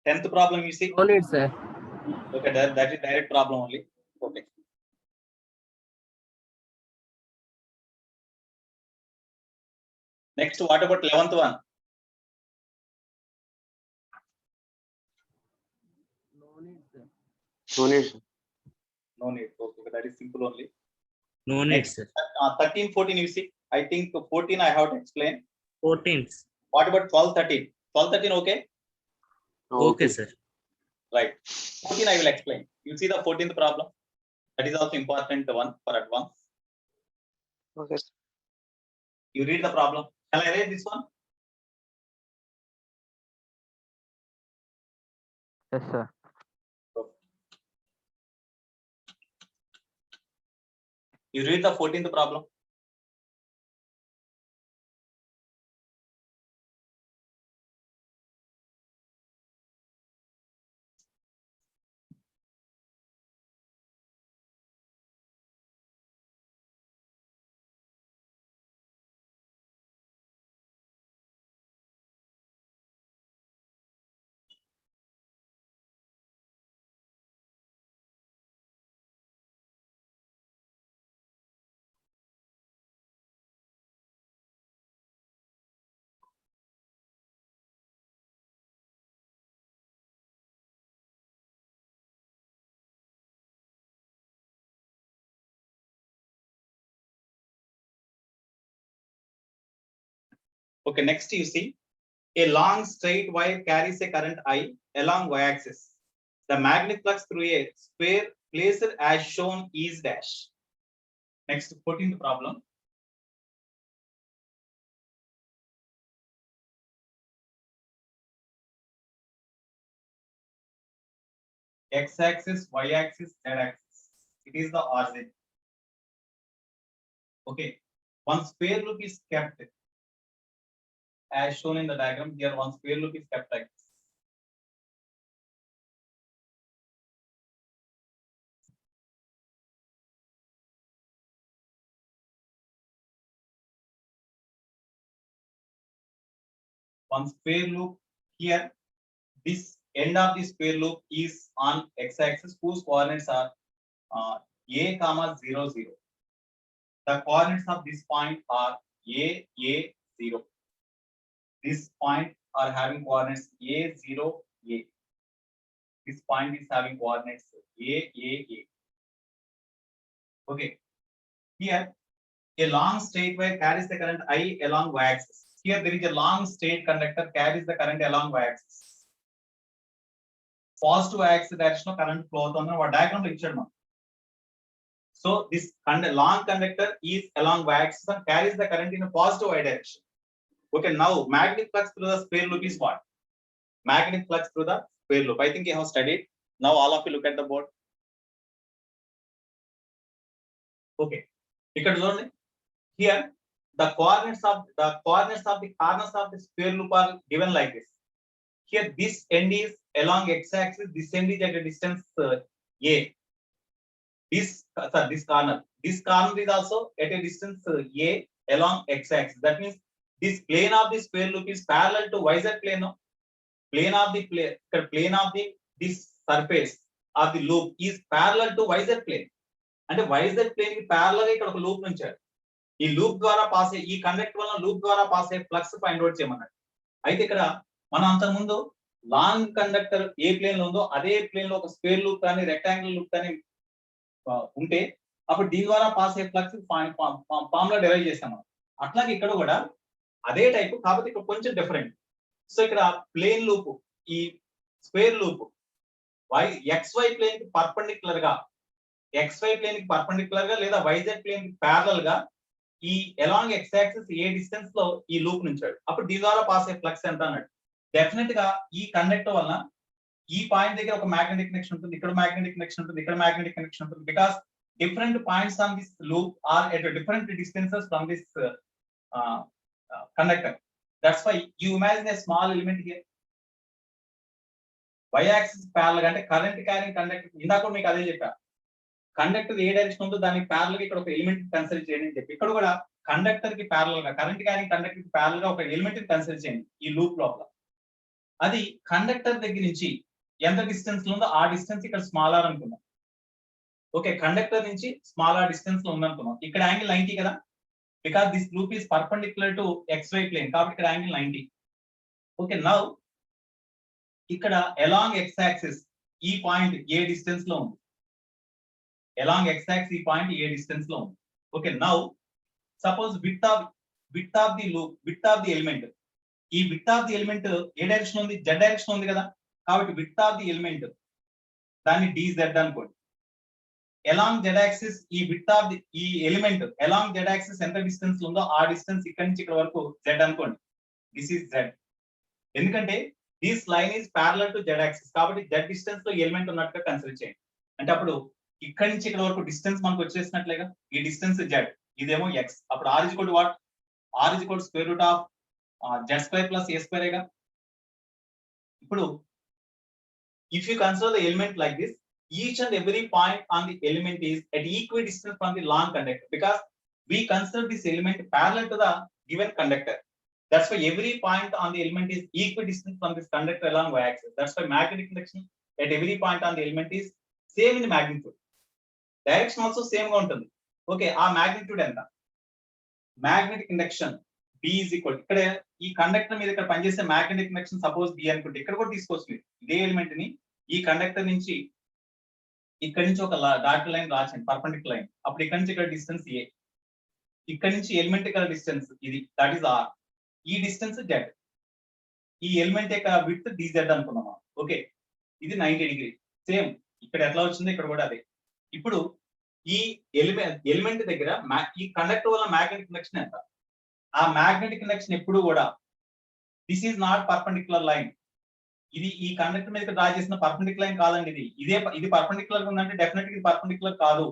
10th problem you see? No need, sir. Okay, that is direct problem only. Okay. Next, what about 11th one? No need, sir. No need, sir. No need. Okay, that is simple only. No need, Next, sir. 13, 14 you see. I think 14 I have to explain. 14th. What about 12, 13? 12, 13 okay? Okay, sir. Right. 14 I will explain. You see the 14th problem. That is also important one for advance. Okay. You read the problem. Shall I read this one? Yes, sir. You read the 14th problem. Okay, next you see, a long straight wire carries a current I along y-axis. The magnetic flux through a square placed as shown is dash. Next, 14th problem. X-axis, y-axis, z-axis. It is the origin. Okay, one square loop is kept as shown in the diagram. Here one square loop is kept like this. one square loop here. This end of the square loop is on x-axis whose coordinates are a comma 0 0. The coordinates of this point are a 0. This point are having coordinates a 0 a. This point is having coordinates a. Okay. Here a long straight wire carries the current I along y-axis. Here there is a long straight conductor carries the current along y-axis. Positive y-axis direction current flow on our diagram picture. So this long conductor is along y-axis and carries the current in a positive y direction. Okay, now magnetic flux through the square loop is what? Magnetic flux through the square loop. I think you have studied. Now all of you look at the board. Okay, ఇక్కడ చూడండి. Here the coordinates of the corners of the square loop are given like this. Here this end is along x-axis, this end is at a distance a. This corner is also at a distance a along x-axis. That means this plane of the square loop is parallel to yz plane. Plane of this surface of the loop is parallel to yz plane. అంటే yz plane కి parallel గా ఇక్కడ ఒక loop ఉంచారు. ఈ loop ద్వారా pass అయ్యే ఈ కండక్టర్ వల్ల లూప్ ద్వారా పాస్ అయ్యే ఫ్లక్స్ ఫైండ్ అవుట్ చేయమన్నాడు. అయితే ఇక్కడ మనం అంతకు ముందు లాంగ్ కండక్టర్ ఏ ప్లేన్ లో ఉందో అదే ప్లేన్ లో ఒక స్క్వేర్ లూప్ కానీ రెక్టాంగిల్ లూప్ కానీ ఉంటే అప్పుడు దీని ద్వారా పాస్ అయ్యే ఫ్లక్స్ ఫార్ములా డెరైవ్ చేస్తాం. అట్లాగే ఇక్కడ కూడా అదే టైప్ కాకపోతే ఇక్కడ కొంచెం డిఫరెంట్. సో ఇక్కడ ప్లేన్ లూప్ ఈ స్క్వేర్ లూప్ XY ప్లేన్ కి పర్పెండిక్యులర్ గా లేదా YZ ప్లేన్ కి ప్యారలల్ గా ఈ అలాంగ్ x యాక్సిస్ ఏ డిస్టెన్స్ లో ఈ లూప్ నుంచాడు. అప్పుడు దీని ద్వారా పాస్ అయ్యే ఫ్లక్స్ ఎంత అన్నాడు. డెఫినెట్ గా ఈ కండక్టర్ వలన ఈ పాయింట్ దగ్గర ఒక మ్యాగ్నెటిక్ కనెక్షన్ ఉంటుంది, ఇక్కడ మ్యాగ్నెటిక్ కనెక్షన్ ఉంటుంది, ఇక్కడ మ్యాగ్నెటిక్ కనెక్షన్ ఉంటుంది. Because different points on this loop are at different distances from this conductor. That's why you imagine a small element here. Y-axis parallel అంటే కరెంట్ క్యారింగ్ కండక్టర్. ఇందాక మీకు అదే చెప్పా, కండక్టర్ ఏ direction ఉందో దానికి ప్యారల్ గా ఇక్కడ ఒక ఎలిమెంట్ కన్సిడర్ చేయండి అని చెప్పి, ఇక్కడ కూడా కండక్టర్ కి ప్యారల్ గా కరెంట్ క్యారింగ్ కండక్టర్ కి ప్యారల్ గా ఒక ఎలిమెంట్ కన్సిడర్ చేయండి ఈ లూప్ లోపల. అది కండక్టర్ దగ్గర నుంచి ఎంత డిస్టెన్స్ లో ఉందో ఆ డిస్టెన్స్ ఇక్కడ స్మాల్ ఆర్ అనుకున్నాం. ఓకే, కండక్టర్ నుంచి స్మాల్ ఆర్ డిస్టెన్స్ లో ఉందనుకున్నాం. ఇక్కడ యాంగిల్ 90 కదా, because this loop is perpendicular to XY plane కాబట్టి ఇక్కడ యాంగిల్ 90. ఓకే, నౌ ఇక్కడ అలాంగ్ x యాక్సిస్ ఈ పాయింట్ ఏ డిస్టెన్స్ లో ఉంది. అలాంగ్ x యాక్సిస్ ఈ పాయింట్ ఏ డిస్టెన్స్ లో ఉంది. Okay, now suppose width of the loop, width of the element, ఈ width of the element A direction ఉంది, z direction ఉంది కదా, కాబట్టి విడ్త్ ఆఫ్ ది ఎలిమెంట్ దాన్ని dz అనుకోండి. అలాంగ్ z యాక్సిస్ ఈ విడ్త్ ఆఫ్ ది ఈ ఎలిమెంట్ అలాంగ్ z యాక్సిస్ ఎంత డిస్టెన్స్ ఉందో ఆ డిస్టెన్స్ ఇక్కడ నుంచి ఇక్కడ వరకు z అనుకోండి. This is z. ఎందుకంటే this line is parallel to z axis కాబట్టి z డిస్టెన్స్ లో ఎలిమెంట్ ఉన్నట్టుగా కన్సిడర్ చేయండి. అంటే అప్పుడు ఇక్కడ నుంచి ఇక్కడ వరకు డిస్టెన్స్ మనకు వచ్చేసినట్లేగా, ఈ డిస్టెన్స్ z, ఇదేమో x. అప్పుడు r is equal to what? r is equal to square root of z square plus a square గా. ఇప్పుడు if you consider the element like this, each and every point on the element is at equidistant from the long conductor because we consider this element parallel to the given conductor. That's why every point on the element is equidistant from this conductor along y-axis. That's why magnetic induction at every point on the element is same in magnitude. Direction also same గా ఉంటుంది. Okay, ఆ magnitude ఎంత? Magnetic induction B is equal. ఇక్కడ ఈ conductor మీద ఇక్కడ పనిచేసే magnetic induction suppose B అనుకుంటే ఇక్కడ కూడా తీసుకోవచ్చు. ఇదే ఎలిమెంట్ ని ఈ కండక్టర్ నుంచి ఇక్కడ నుంచి ఒక డాట్ లైన్ రాచండి, పర్పెండిక్యులర్ లైన్. అప్పుడు ఇక్కడ నుంచి ఇక్కడ డిస్టెన్స్ a, ఇక్కడ నుంచి ఎలిమెంట్ యొక్క డిస్టెన్స్ ఇది, దట్ ఈస్ r. ఈ డిస్టెన్స్ z, ఈ ఎలిమెంట్ యొక్క విడ్త్ dz అనుకున్నాం. ఓకే, ఇది 90 డిగ్రీ. సేమ్ ఇక్కడ ఎట్లా వచ్చిందో ఇక్కడ కూడా అదే. ఇప్పుడు ఈ ఎలిమెంట్ దగ్గర ఈ కండక్టర్ వల్ల మ్యాగ్నెటిక్ కండక్షన్ ఎంత? ఆ మ్యాగ్నెటిక్ కండక్షన్ ఎప్పుడు కూడా this is not perpendicular line. ఇది ఈ కండక్టర్ మీద డ్రా చేసిన పర్పెండిక్యులర్ లైన్ కాదండి. ఇది పర్పెండిక్యులర్ ఉందంటే డెఫినెట్ గా ఇది పర్పెండిక్యులర్ కాదు.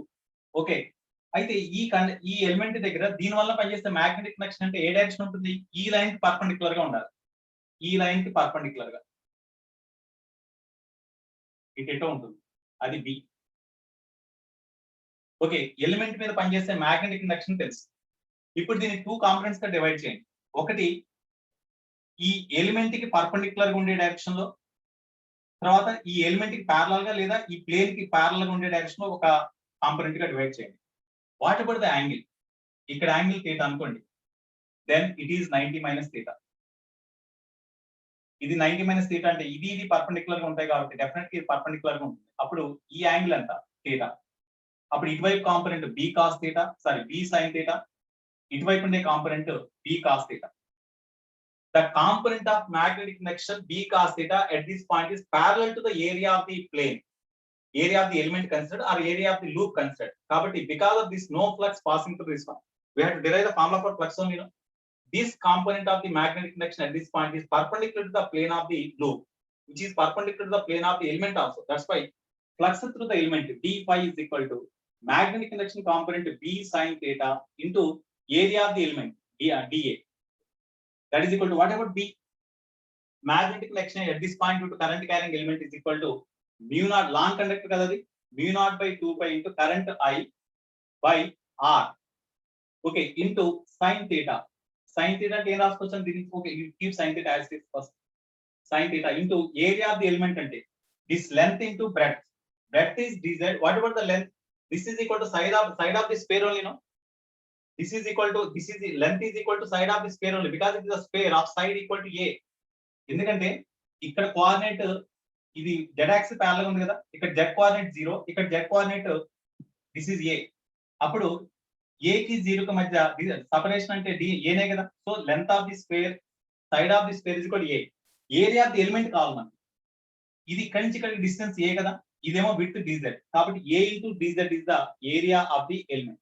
ఓకే, అయితే ఈ ఎలిమెంట్ దగ్గర దీని వల్ల పనిచేస్తే మ్యాగ్నెటిక్ కండక్షన్ అంటే ఏ డైరెక్షన్ ఉంటుంది? ఈ లైన్ కి పర్పెండిక్యులర్ గా ఉండాలి. ఈ లైన్ కి పర్పెండిక్యులర్ గా ఇటెటో ఉంటుంది, అది బి. ఓకే, ఎలిమెంట్ మీద పనిచేసే మ్యాగ్నెటిక్ కండక్షన్ తెలుసు. ఇప్పుడు దీన్ని 2 కాంపోనెంట్స్ గా డివైడ్ చేయండి. ఒకటి ఈ ఎలిమెంట్ కి పర్పెండిక్యులర్ గా ఉండే డైరెక్షన్ లో, తర్వాత ఈ ఎలిమెంట్ కి ప్యారలల్ గా లేదా ఈ ప్లేన్ కి ప్యారలల్ గా ఉండే డైరెక్షన్ లో ఒక కాంపోనెంట్ గా డివైడ్ చేయండి. What about the angle? ఇక్కడ యాంగిల్ θ అనుకోండి, దెన్ ఇట్ ఈస్ 90 మైనస్ θ. ఇది 90 మైనస్ θ అంటే ఇది పర్పెండిక్యులర్ గా ఉంటాయి కాబట్టి డెఫినెట్ గా పర్పెండిక్యులర్ గా ఉంటుంది. అప్పుడు ఈ యాంగిల్ ఎంత? θ. అప్పుడు ఇటువైపు component b cos θ, sorry b sin θ, ఇటువైపు ఉండే component b cos θ. The component of magnetic induction b cos θ at this point is parallel to the area of the plane, area of the element considered or area of the loop considered. Kabatti because of this no flux passing through this one, we have to derive the formula for flux only. This component of the magnetic induction at this point is perpendicular to the plane of the loop, which is perpendicular to the plane of the element also. That's why flux through the element d phi is equal to magnetic induction component b sin θ into area of the element dA. That is equal to what about B? Magnetic induction at this point due to current carrying element is equal to mu naught, long conductor kadadi, mu naught by 2 pi into current I by R. Okay, into sin θ. Sin θ అంటే ఏం రాసుకోవచ్చు? దీనికి okay, you keep sin θ as this first. Sin θ into area of the element ante this length into breadth. Breadth is dz. What about the length? This is equal to side of the sphere only, no? This is equal to, this is the length is equal to side of the sphere only because it is a sphere of side equal to a. ఎందుకంటే ఇక్కడ coordinate ఇది z axis parallel గా ఉంది కదా, ఇక్కడ z coordinate 0, ఇక్కడ z coordinate this is a. అప్పుడు a కి 0 కి మధ్య సెపరేషన్ అంటే d a నే కదా. So length of the square side of the square is equal to a. Area of the element కావాలి మనకి. ఇది ఇక్కడి నుంచి ఇక్కడికి డిస్టెన్స్ a కదా, ఇదేమో విడ్త్ dz. కాబట్టి a into dz is the area of the element.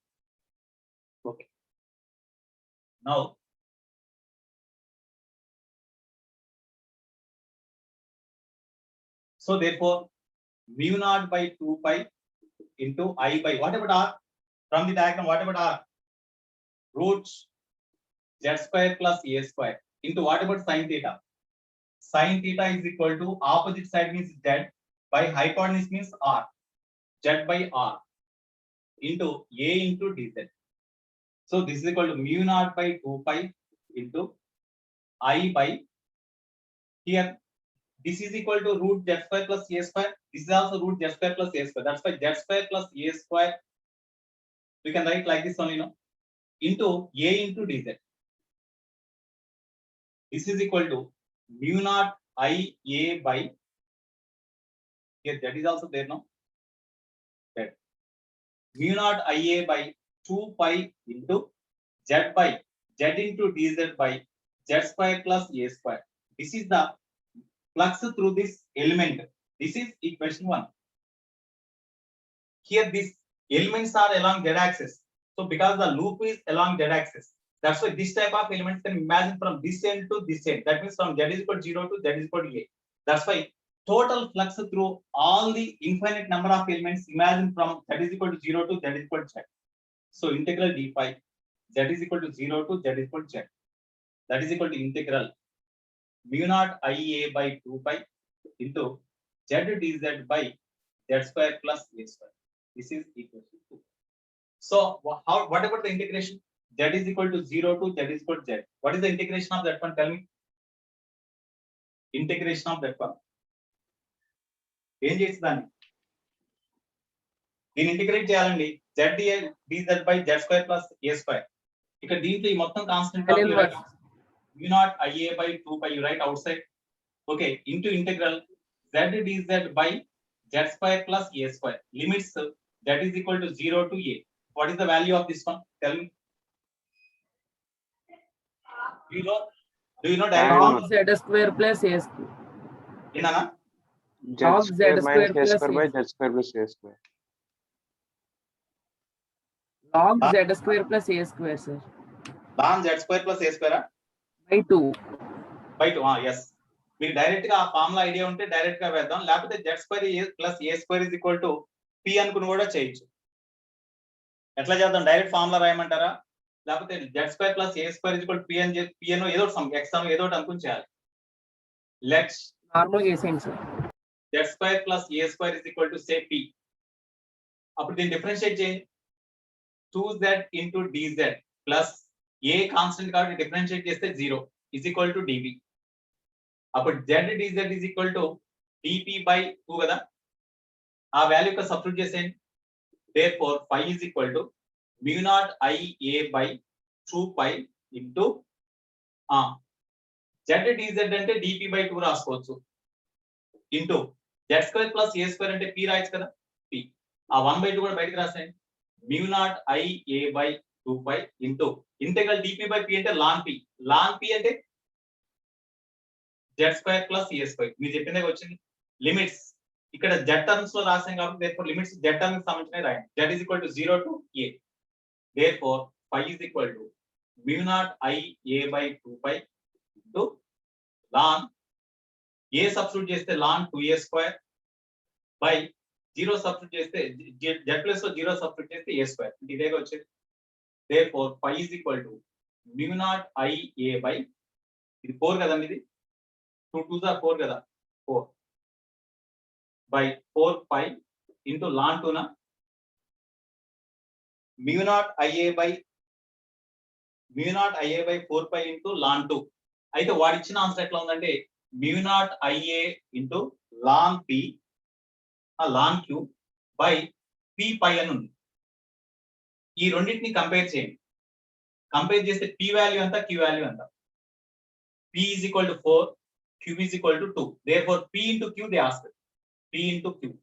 Okay. Now, so therefore, mu naught by 2 pi into I by what about R? From the diagram, what about R? Root z square plus a square into what about sin θ? Sin θ is equal to opposite side means z by hypotenuse means R. Z by R into a into dz. So this is equal to mu naught by 2 pi into I by, here this is equal to root z square plus a square. This is also root z square plus a square. That's why z square plus a square we can write like this only, no? Into a into dz. This is equal to mu naught I a by, here that is also there, no? That mu naught I a by 2 pi into z by z into dz by z square plus a square. This is the flux through this element. This is equation 1. Here these elements are along z axis. So because the loop is along z axis, that's why this type of elements can imagine from this end to this end. That means from z is equal to 0 to z is equal to a. That's why total flux through all the infinite number of elements imagine from z is equal to 0 to z is equal to z. So integral d phi z is equal to 0 to z is equal to z. That is equal to integral mu naught I a by 2 pi into z dz by z square plus a square. This is equal to 2. So what about the integration? Z is equal to 0 to z is equal to z. What is the integration of that one? Tell me. Integration of that one. ఏం చేస్తుందని దీన్ని integrate చేయాలండి. z dz by z square plus a square. ఇక్కడ దీంట్లో ఈ మొత్తం constant mu naught ia by 2 pi you write outside. Okay, into integral z dz by z square plus a square. Limits z is equal to 0 to a. What is the value of this one? Tell me. Do you know direct Log z square plus a square. ఏంటన్నా? Z Z square minus square a square plus by z square plus a square. Log z square plus a square, sir. ln z square plus a square By 2. by 2. Yes. మీకు direct గా ఆ formula idea ఉంటే direct గా వేద్దాం, లేకపోతే z square plus a square is equal to p అనుకుని కూడా చేయొచ్చు. ఎట్లా చేద్దాం? డైరెక్ట్ ఫార్ములా రాయమంటారా, లేకపోతే z square plus a square is equal to p అని p అని ఏదో సమ్ x సమ్ ఏదో అనుకుని చేయాలి. లెట్స్ Normal చేసేయండి, sir. z square plus a square is equal to say p. అప్పుడు దీన్ని డిఫరెన్షియేట్ చేయండి. 2z into dz plus a constant కాబట్టి డిఫరెన్షియేట్ చేస్తే 0 ఇస్ ఈక్వల్ టు dv. అప్పుడు z dz is equal to dp by 2 కదా, ఆ value యొక్క substitute చేసేయండి. therefore phi is equal to mu naught I a by 2 pi into z dz అంటే dp by 2 రాసుకోవచ్చు into z square plus a square అంటే p రాయొచ్చు కదా, p ఆ 1/2 కూడా బయటకు రాసేయండి. mu naught I a by 2 pi into integral dp by p అంటే ln p, ln p అంటే z square plus a square. మీరు చెప్పిందే వచ్చింది. లిమిట్స్ ఇక్కడ z టర్మ్స్ లో రాసాం కాబట్టి therefore లిమిట్స్ z టర్మ్ కి సంబంధించినవి రాయండి. z is equal to 0 to a. therefore phi is equal to mu naught I a by 2 pi into ln a substitute చేస్తే ln 2a square by 0 substitute చేస్తే z plus లో 0 substitute చేస్తే a square. ఇదేగా వచ్చేది. therefore phi is equal to mu naught I a by ఇది 4 కదండి, ఇది 2 2s are 4 కదా, 4 by 4 pi into ln 2 na mu naught IA by 4 pi into ln 2. అయితే వాడు ఇచ్చిన ఆన్సర్ ఎట్లా ఉందంటే mu naught IA into ln p ln q by p pi అని ఉంది. ఈ రెండింటిని కంపేర్ చేయండి. కంపేర్ చేస్తే p వాల్యూ ఎంత, q వాల్యూ ఎంత. p is equal to 4, q is equal to 2. therefore p into q they asked. p into q,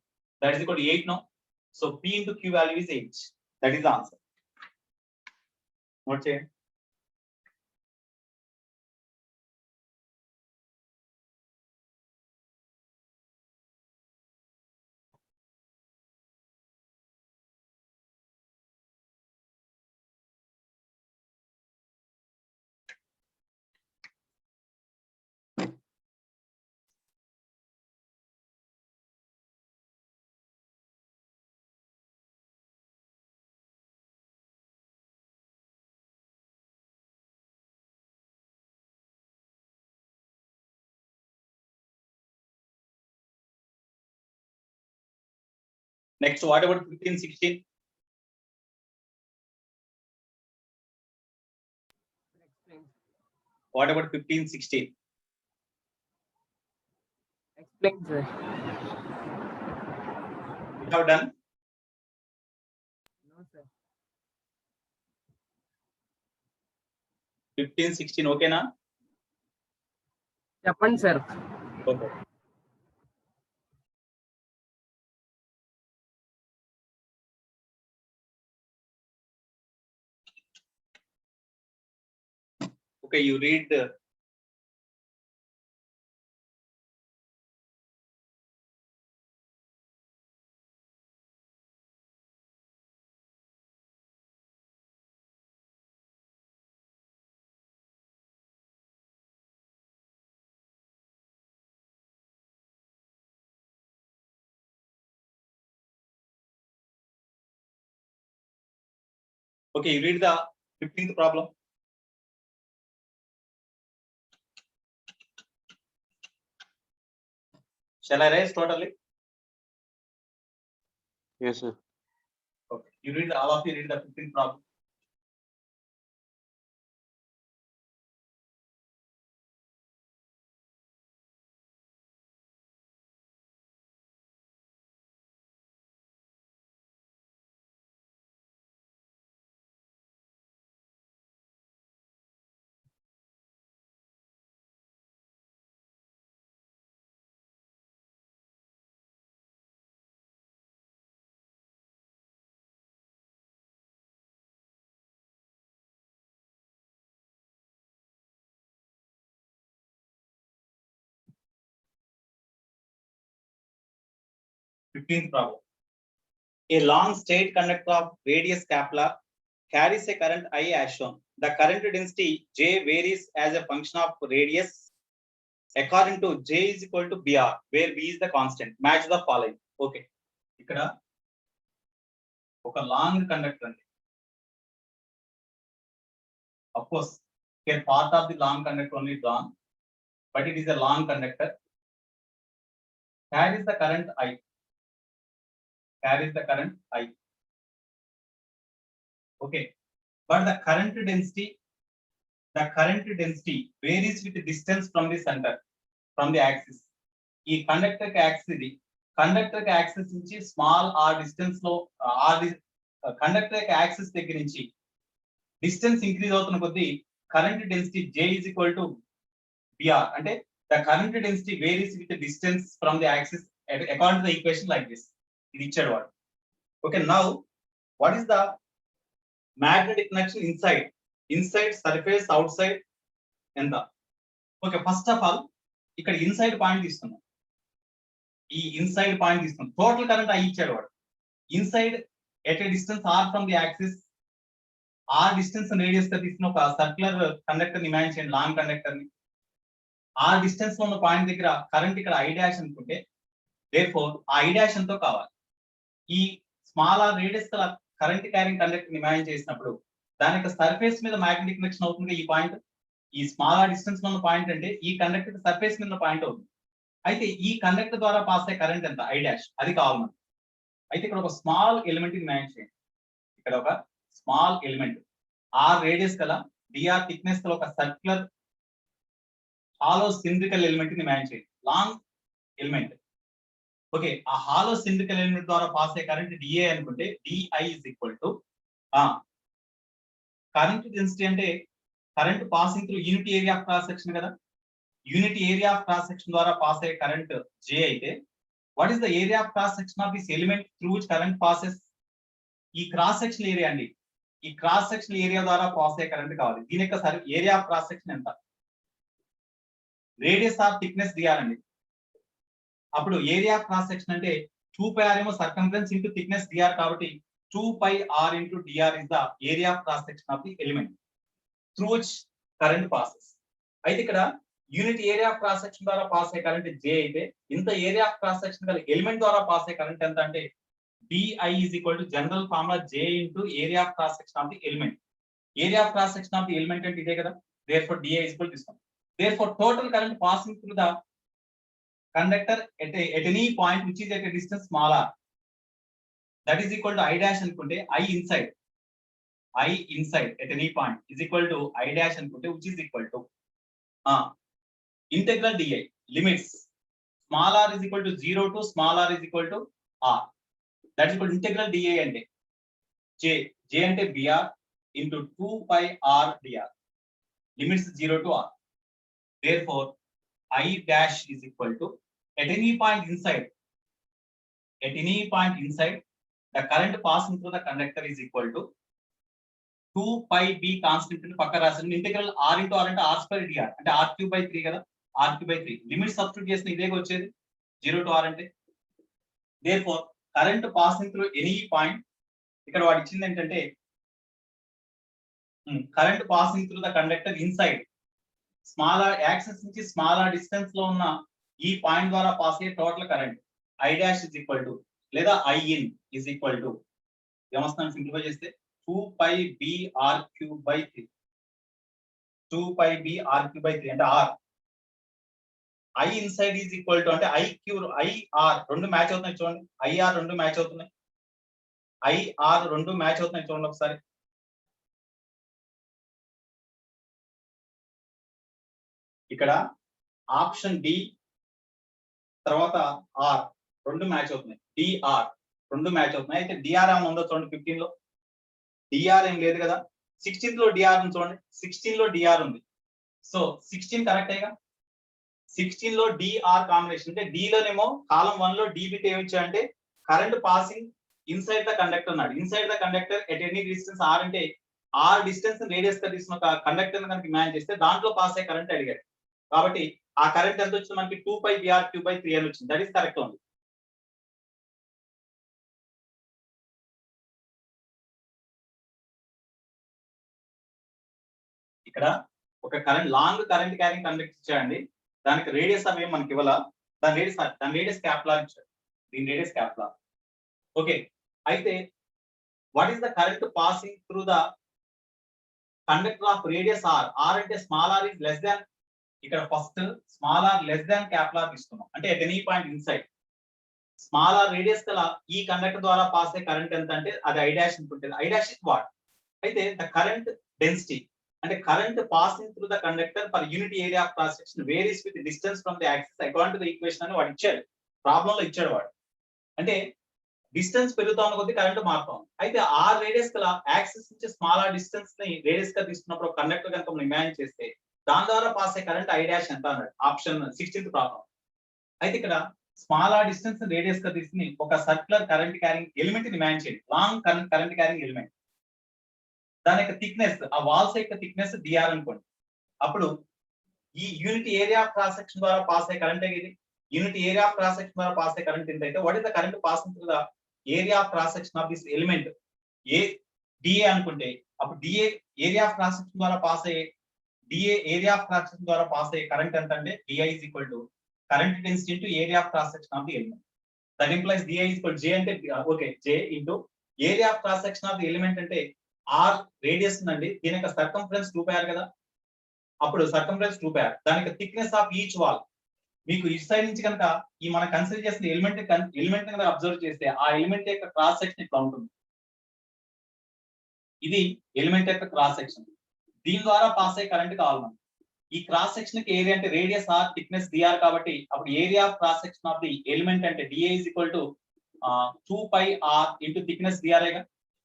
that is equal to 8 now. So p into q value is 8. That is the answer. Note చేయండి. Next, what about 15, 16? What about 15, 16? Explain, sir. You have done? No, sir. 15, 16, okay na? చెప్పండి sir. Okay. Okay, you read okay, you read the 15th problem. Shall I raise totally? Yes, sir. Okay, you read all of you read the 15th problem. Fifteenth problem. A long straight conductor of radius capilla carries a current I as shown. The current density J varies as a function of radius according to J is equal to Br, where B is the constant. Match the following. Okay. ఇక్కడ ఒక long conductor అండి. Of course, here part of the long conductor only drawn, but it is a long conductor. Carries the current I. Carries the current I. Okay, but the current density varies with the distance from the center. From the axis. ఈ conductor కి axis ఇది. Conductor కి axis నుంచి small are distance లో conductor కి axis దగ్గర నుంచి distance increase అవుతున్న కొద్దీ current density J is equal to Br. అంటే the current density varies with the distance from the axis according to the equation like this. ఇది ఇచ్చాడు వాడు. Okay, now what is the magnetic connection inside surface outside ఎంత? Okay, first of all ఇక్కడ inside point తీసుకున్నాం. ఈ inside point తీసుకున్నాం. Total current I ఇచ్చాడు వాడు. Inside at a distance r from the axis, r distance radius గా తీసుకున్న ఒక సర్క్యులర్ కండక్టర్ ని ఇమాజిన్ చేయండి, లాంగ్ కండక్టర్ ని. ఆ డిస్టెన్స్ లో ఉన్న పాయింట్ దగ్గర కరెంట్ ఇక్కడ I డాష్ అనుకుంటే, దేర్ఫోర్ ఆ I డాష్ ఎంతో కావాలి. ఈ స్మాల్ ఆర్ రేడియస్ గల కరెంట్ క్యారింగ్ కండక్టర్ ని ఇమాజిన్ చేసినప్పుడు దాని యొక్క సర్ఫేస్ మీద మ్యాగ్నెటిక్ కనెక్షన్ అవుతుంది. ఈ పాయింట్, ఈ స్మాల్ ఆర్ డిస్టెన్స్ లో ఉన్న పాయింట్ అంటే ఈ కండక్టర్ సర్ఫేస్ మీద ఉన్న పాయింట్ అవుతుంది. అయితే ఈ కండక్టర్ ద్వారా పాస్ అయ్యే కరెంట్ ఎంత? I dash. అది కావాలి మనకి. అయితే ఇక్కడ ఒక స్మాల్ ఎలిమెంట్ ని ఇమాజిన్ చేయండి. ఇక్కడ ఒక స్మాల్ ఎలిమెంట్ r రేడియస్ గల dr థిక్నెస్ గల ఒక సర్క్యులర్ హాలో సిలిండ్రికల్ ఎలిమెంట్ ని ఇమాజిన్ చేయండి, లాంగ్ ఎలిమెంట్. ఓకే, ఆ హాలో సిలిండ్రికల్ ఎలిమెంట్ ద్వారా పాస్ అయ్యే కరెంట్ dA అనుకుంటే di is equal to current density అంటే current passing through unit area of cross section కదా. Unit area of cross section ద్వారా pass అయ్యే కరెంట్ J అయితే, what is the area of cross section of this element through which current passes? ఈ cross section area అండి. ఈ cross section area ద్వారా pass అయ్యే current కావాలి. దీని యొక్క ఏరియా ఆఫ్ క్రాస్ సెక్షన్ ఎంత? రేడియస్ ఆఫ్ థిక్నెస్ dr అండి. అప్పుడు ఏరియా ఆఫ్ క్రాస్ సెక్షన్ అంటే 2πr ఏమో సర్కంఫరెన్స్ ఇంటూ థిక్నెస్ dr కాబట్టి 2πr into dr is the area of cross section of the element through which current passes. అయితే ఇక్కడ unit area of cross section ద్వారా pass అయ్యే current J అయితే, ఇంత area of cross section గల element ద్వారా pass అయ్యే కరెంట్ ఎంత అంటే di is equal to general formula J into area of cross section of the element. Area of cross section of the element అంటే ఇదే కదా. therefore di is equal to this one. therefore total current passing through the conductor at any point which is at a distance small r, that is equal to I dash అనుకుంటే I inside at any point is equal to I dash అనుకుంటే which is equal to integral di limits small r is equal to 0 to small r is equal to r, that is equal to integral di అంటే J అంటే br into 2πr dr, limits 0 to r. therefore I dash is equal to at any point inside the current passing through the conductor is equal to 2πb constant ని పక్క రాసిన integral r into r అంటే r square dr అంటే r3/3 కదా. r3/3 limit substitute చేసిన ఇదే వచ్చేది 0 to r అంటే. therefore current passing through any point, ఇక్కడ వాడు ఇచ్చింది ఏంటంటే current passing through the conductor inside small axis నుంచి స్మాల్ డిస్టెన్స్ లో ఉన్న ఈ పాయింట్ ద్వారా పాస్ అయ్యే total current I dash is equal to లేదా I in is equal to ఏమొస్తుందని సింప్లిఫై చేస్తే 2πbr3/3 2πbr3/3 అంటే r. I inside is equal to అంటే IR రెండు మ్యాచ్ అవుతున్నాయి చూడండి. IR రెండు మ్యాచ్ అవుతున్నాయి. IR రెండు మ్యాచ్ అవుతున్నాయి చూడండి ఒకసారి. ఇక్కడ ఆప్షన్ డి తర్వాత R రెండు మ్యాచ్ అవుతున్నాయి. dr రెండు మ్యాచ్ అవుతున్నాయి. అయితే dr ఏమైనా ఉందో చూడండి. 15 లో dr ఏం లేదు కదా. 16 లో dr ఉంది చూడండి. 16 లో dr ఉంది. So 16 correct అయ్యగా. 16 లో dr కాంబినేషన్ అంటే d లోనేమో కాలం 1 లో d బిట్ ఏమిచ్చాడంటే current passing inside the conductor అన్నాడు. Inside the conductor at any distance r అంటే r డిస్టెన్స్ రేడియస్ గా తీసుకున్న ఒక కండక్టర్ కనుక ఇమాజిన్ చేస్తే దాంట్లో పాస్ అయ్యే కరెంట్ అడిగాడు. కాబట్టి ఆ కరెంట్ ఎంత వచ్చింది మనకి 2πbr3/3 అని వచ్చింది. దట్ ఈస్ కరెక్ట్ ఉంది. ఇక్కడ ఒక current long current carrying conductor ఇచ్చాడండి. దానికి రేడియస్ అవి మనకి ఇవ్వాల. దాని రేడియస్ క్యాప్లార్ ఇచ్చాడు. దీని రేడియస్ క్యాప్లార్. ఓకే, అయితే what is the current passing through the conductor of radius r? r అంటే small r is less than, ఇక్కడ first small r less than capital R తీసుకున్నాం. అంటే at any point inside small r radius గల ఈ conductor ద్వారా pass అయ్యే current ఎంత అంటే అది I డాష్ అనుకుంటుంది. I dash is what? అయితే ద కరెంట్ డెన్సిటీ అంటే current passing through the conductor per unit area of cross section varies with distance from the axis according to the equation అని వాడు ఇచ్చాడు, problem లో ఇచ్చాడు వాడు. అంటే డిస్టెన్స్ పెరుగుతా ఉన్న కొద్ది కరెంట్ మారుతాం. అయితే ఆర్ రేడియస్ గల యాక్సిస్ నుంచి స్మాల్ ఆర్ డిస్టెన్స్ ని రేడియస్ గా తీసుకున్నప్పుడు కండక్టర్ కనుక మనం ఇమాజిన్ చేస్తే దాని ద్వారా పాస్ అయ్యే కరెంట్ ఐ డాష్ ఎంత అన్నాడు, ఆప్షన్ 16th ప్రాబ్లం. అయితే ఇక్కడ స్మాల్ ఆర్ డిస్టెన్స్ రేడియస్ గా తీసుకుని ఒక సర్క్యులర్ కరెంట్ క్యారింగ్ ఎలిమెంట్ ని ఇమాజిన్ చేయండి, లాంగ్ కరెంట్ క్యారింగ్ ఎలిమెంట్. దాని యొక్క థిక్నెస్, ఆ వాల్స్ యొక్క థిక్నెస్ డిఆర్ అనుకోండి. అప్పుడు ఈ unit area of cross section ద్వారా పాస్ అయ్యే కరెంట్ ఇది. Unit area of cross section ద్వారా పాస్ అయ్యే కరెంట్ ఎంత అయితే what is the current passing through the area of cross section of this element A DA అనుకుంటే, అప్పుడు DA area of cross section ద్వారా పాస్ అయ్యే ఏరియా ఆఫ్ క్రాస్ సెక్షన్ ద్వారా pass అయ్యే కరెంట్ ఎంత అంటే DI is equal to current density into area of cross section of the element. That implies DI is equal J అంటే okay J into area of cross section of the element అంటే R radius ఉందండి, దీని యొక్క circumference 2πr కదా, అప్పుడు circumference 2πr, దానికి thickness of each wall. మీకు ఇటు సైడ్ నుంచి కనుక ఈ మనం కన్సిడర్ చేసిన ఎలిమెంట్ కనుక అబ్జర్వ్ చేస్తే ఆ ఎలిమెంట్ యొక్క క్రాస్ సెక్షన్ ఇట్లా ఉంటుంది. ఇది ఎలిమెంట్ యొక్క క్రాస్ సెక్షన్, దీని ద్వారా పాస్ అయ్యే కరెంట్ కావాలి మనకి. ఈ క్రాస్ సెక్షన్ కి ఏరియా అంటే రేడియస్ ఆర్, థిక్నెస్ డిఆర్, కాబట్టి అప్పుడు area of cross section of the element అంటే DA is equal to 2πr into thickness DR.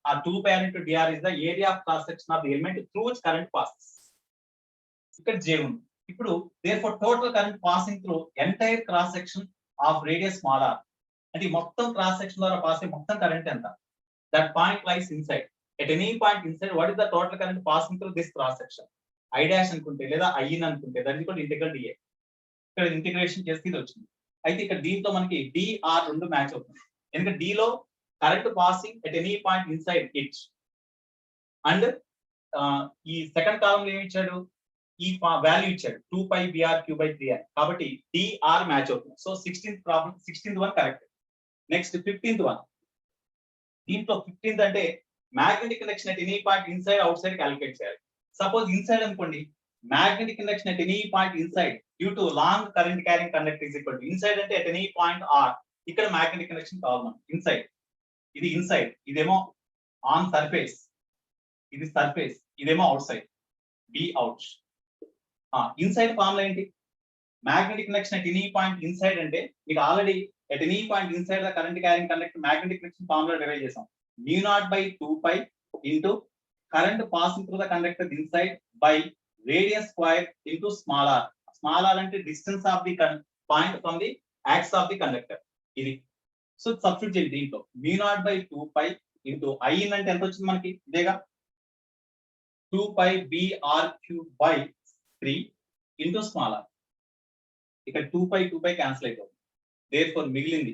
ఆ 2πr into DR is the area of cross section of the element through which current passes. ఇక్కడ J ఉంది. ఇప్పుడు therefore total current passing through entire cross section of radius small R అంటే మొత్తం cross section ద్వారా pass అయ్యే మొత్తం current ఎంత, that point lies inside. At any point inside what is the total current passing through this cross section, I dash అనుకుంటే లేదా ఐన్ అనుకుంటే that is equal to integral d A. ఇక్కడ ఇంటిగ్రేషన్ చేస్తే ఇది వచ్చింది. అయితే ఇక్కడ దీంతో మనకి డిఆర్ రెండు మ్యాచ్ అవుతుంది, ఎందుకంటే డి లో current passing at any point inside it, and ఈ సెకండ్ కాలం లో ఏమి ఇచ్చాడు, ఈ వాల్యూ ఇచ్చాడు 2πbr3/3r, కాబట్టి డిఆర్ మ్యాచ్ అవుతుంది. So 16th problem 16th one correct. Next 15th one. దీంట్లో 15th అంటే magnetic conduction at any point inside out side calculate చేయాలి. సపోజ్ ఇన్సైడ్ అనుకోండి, magnetic conduction at any point inside due to long current carrying conductor is equal to inside అంటే at any point R. ఇక్కడ magnetic conduction కావాలి మనం inside. ఇది inside, ఇదేమో on surface, ఇది surface, ఇదేమో outside, B out. Inside formula ఏంటి, magnetic conduction at any point inside అంటే మీకు already at any point inside the current carrying conductor magnetic conduction formula derive చేసాం. mu0/2π into current passing through the conductor inside by radius square into small R. Small R అంటే distance of the point from the axis of the conductor. ఇది so substitute చేయండి దీంట్లో mu0/2π into ఐన్ అంటే ఎంత వచ్చింది మనకి, ఇదేగా 2πbr3/3 ఇంటూ స్మాల్ ఆర్. ఇక్కడ 2π క్యాన్సిల్ అయిపోతుంది, therefore మిగిలింది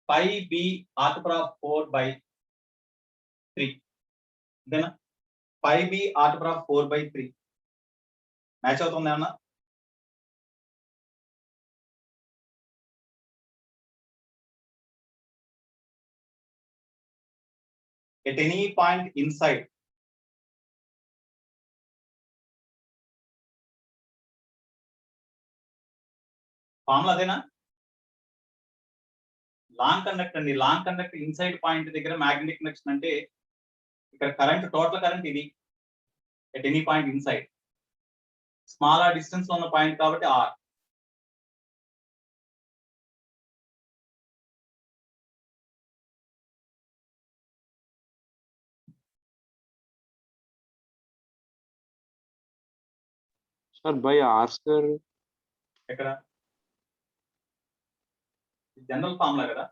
5br4/3. ఇదేనా 5br4/3 మ్యాచ్ అవుతుంది ఏమన్నా. At any point inside formula అదేనా. లాంగ్ కండక్టర్ అండి, లాంగ్ కండక్టర్ ఇన్సైడ్ పాయింట్ దగ్గర మ్యాగ్నెటిక్ కండక్షన్ అంటే ఇక్కడ కరెంట్ టోటల్ కరెంట్ ఇది at any point inside, small are distance లో ఉన్న పాయింట్ కాబట్టి r. Sir by r square ఎక్కడ జనరల్ ఫార్ములా కదా.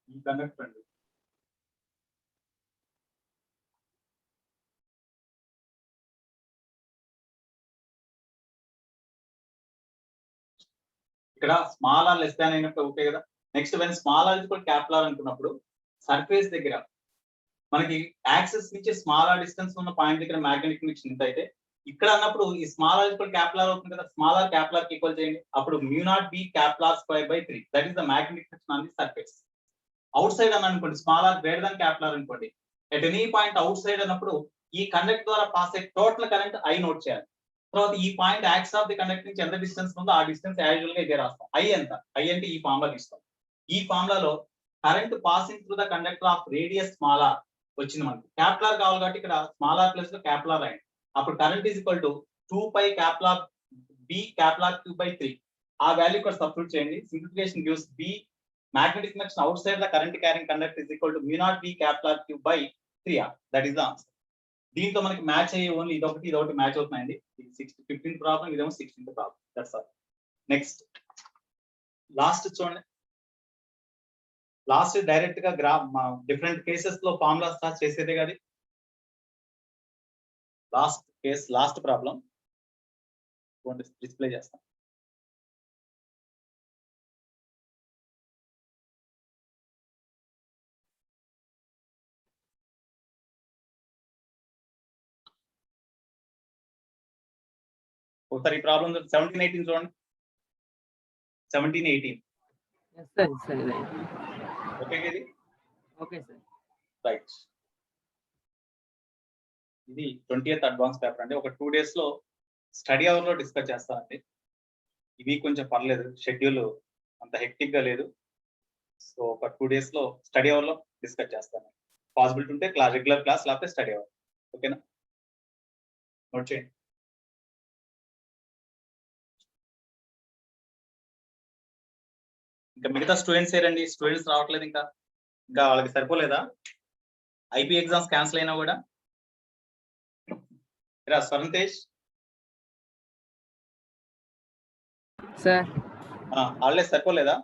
ఈ కండక్టర్ అండి, ఇక్కడ స్మాల్ ఆర్ లెస్ దాన్ అయినప్పుడు ఓకే కదా. నెక్స్ట్ వెన్ స్మాల్ ఆర్ కూడా క్యాపిటల్ ఆర్ అనుకున్నప్పుడు సర్ఫేస్ దగ్గర మనకి యాక్సిస్ నుంచి స్మాల్ ఆర్ డిస్టెన్స్ ఉన్న పాయింట్ దగ్గర మ్యాగ్నెటిక్ కండక్షన్ ఎంత అయితే ఇక్కడ అన్నప్పుడు ఈ స్మాల్ ఆర్ ఈక్వల్ క్యాపిటల్ అవుతుంది కదా, స్మాల్ ఆర్ క్యాపిటల్ కి ఈక్వల్ చేయండి. అప్పుడు μ0b capital square by 3 that is the magnetic friction on the surface. Outside అని అనుకోండి, small R greater than capital అనుకోండి. At any point outside అన్నప్పుడు ఈ కండక్టర్ ద్వారా పాస్ అయ్యే టోటల్ కరెంట్ ఐ నోట్ చేయాలి. తర్వాత ఈ point axis of the conductor నుంచి ఎంత డిస్టెన్స్ ఉందో ఆ డిస్టెన్స్ యాజువల్ గా ఇదే రాస్తాం. ఐ ఎంత, ఐ అంటే ఈ ఫార్ములా తీస్తాం. ఈ ఫార్ములాలో current passing through the conductor of radius small R వచ్చింది మనకి. క్యాపిటల్ ఆర్ కావాలి కాబట్టి ఇక్కడ స్మాల్ ఆర్ ప్లస్ లో క్యాపిటల్ ఆర్ అయింది. అప్పుడు current is equal to 2π capital R b capital R cube by 3. ఆ వాల్యూ ఇక్కడ సబ్స్టిట్యూట్ చేయండి. Simplification gives b magnetic induction outside the current carrying conductor is equal to μ0b capital R cube by 3r. That is the answer. దీంతో మనకి match అయ్యే only ఇదొకటి match అవుతున్నాయండి. ఇది 15th problem, ఇదేమో 16th problem. That's all. Next last చూడండి. Last direct గా different cases లో ఫార్ములా స్టార్ట్ చేసేదే కదా. Last case, last problem display చేస్తాం. ఒకసారి ఈ ప్రాబ్లం 17-18 చూడండి. 17-18 ఎస్ సార్, సరే ఓకే ఇది ఓకే సార్. రైట్. ఇది 20th అడ్వాన్స్ పేపర్ అండి. ఒక 2 days లో స్టడీ అవర్ లో డిస్కస్ చేస్తానండి. ఇది కొంచెం పర్లేదు, షెడ్యూల్ అంత హెక్టిక్ గా లేదు. సో ఒక 2 days లో స్టడీ అవర్ లో డిస్కస్ చేస్తాను. పాసిబిలిటీ ఉంటే రెగ్యులర్ క్లాస్, లేకపోతే స్టడీ అవర్. ఓకేనా, నోట్ చేయండి. ఇంకా మిగతా స్టూడెంట్స్ ఏరండి, స్టూడెంట్స్ రావట్లేదు ఇంకా వాళ్ళకి సరిపోలేదా? ఐపీ ఎగ్జామ్స్ క్యాన్సిల్ అయినా కూడా స్వరణ్ తేజ్ సార్ హాలిడేస్ సరిపోలేదా?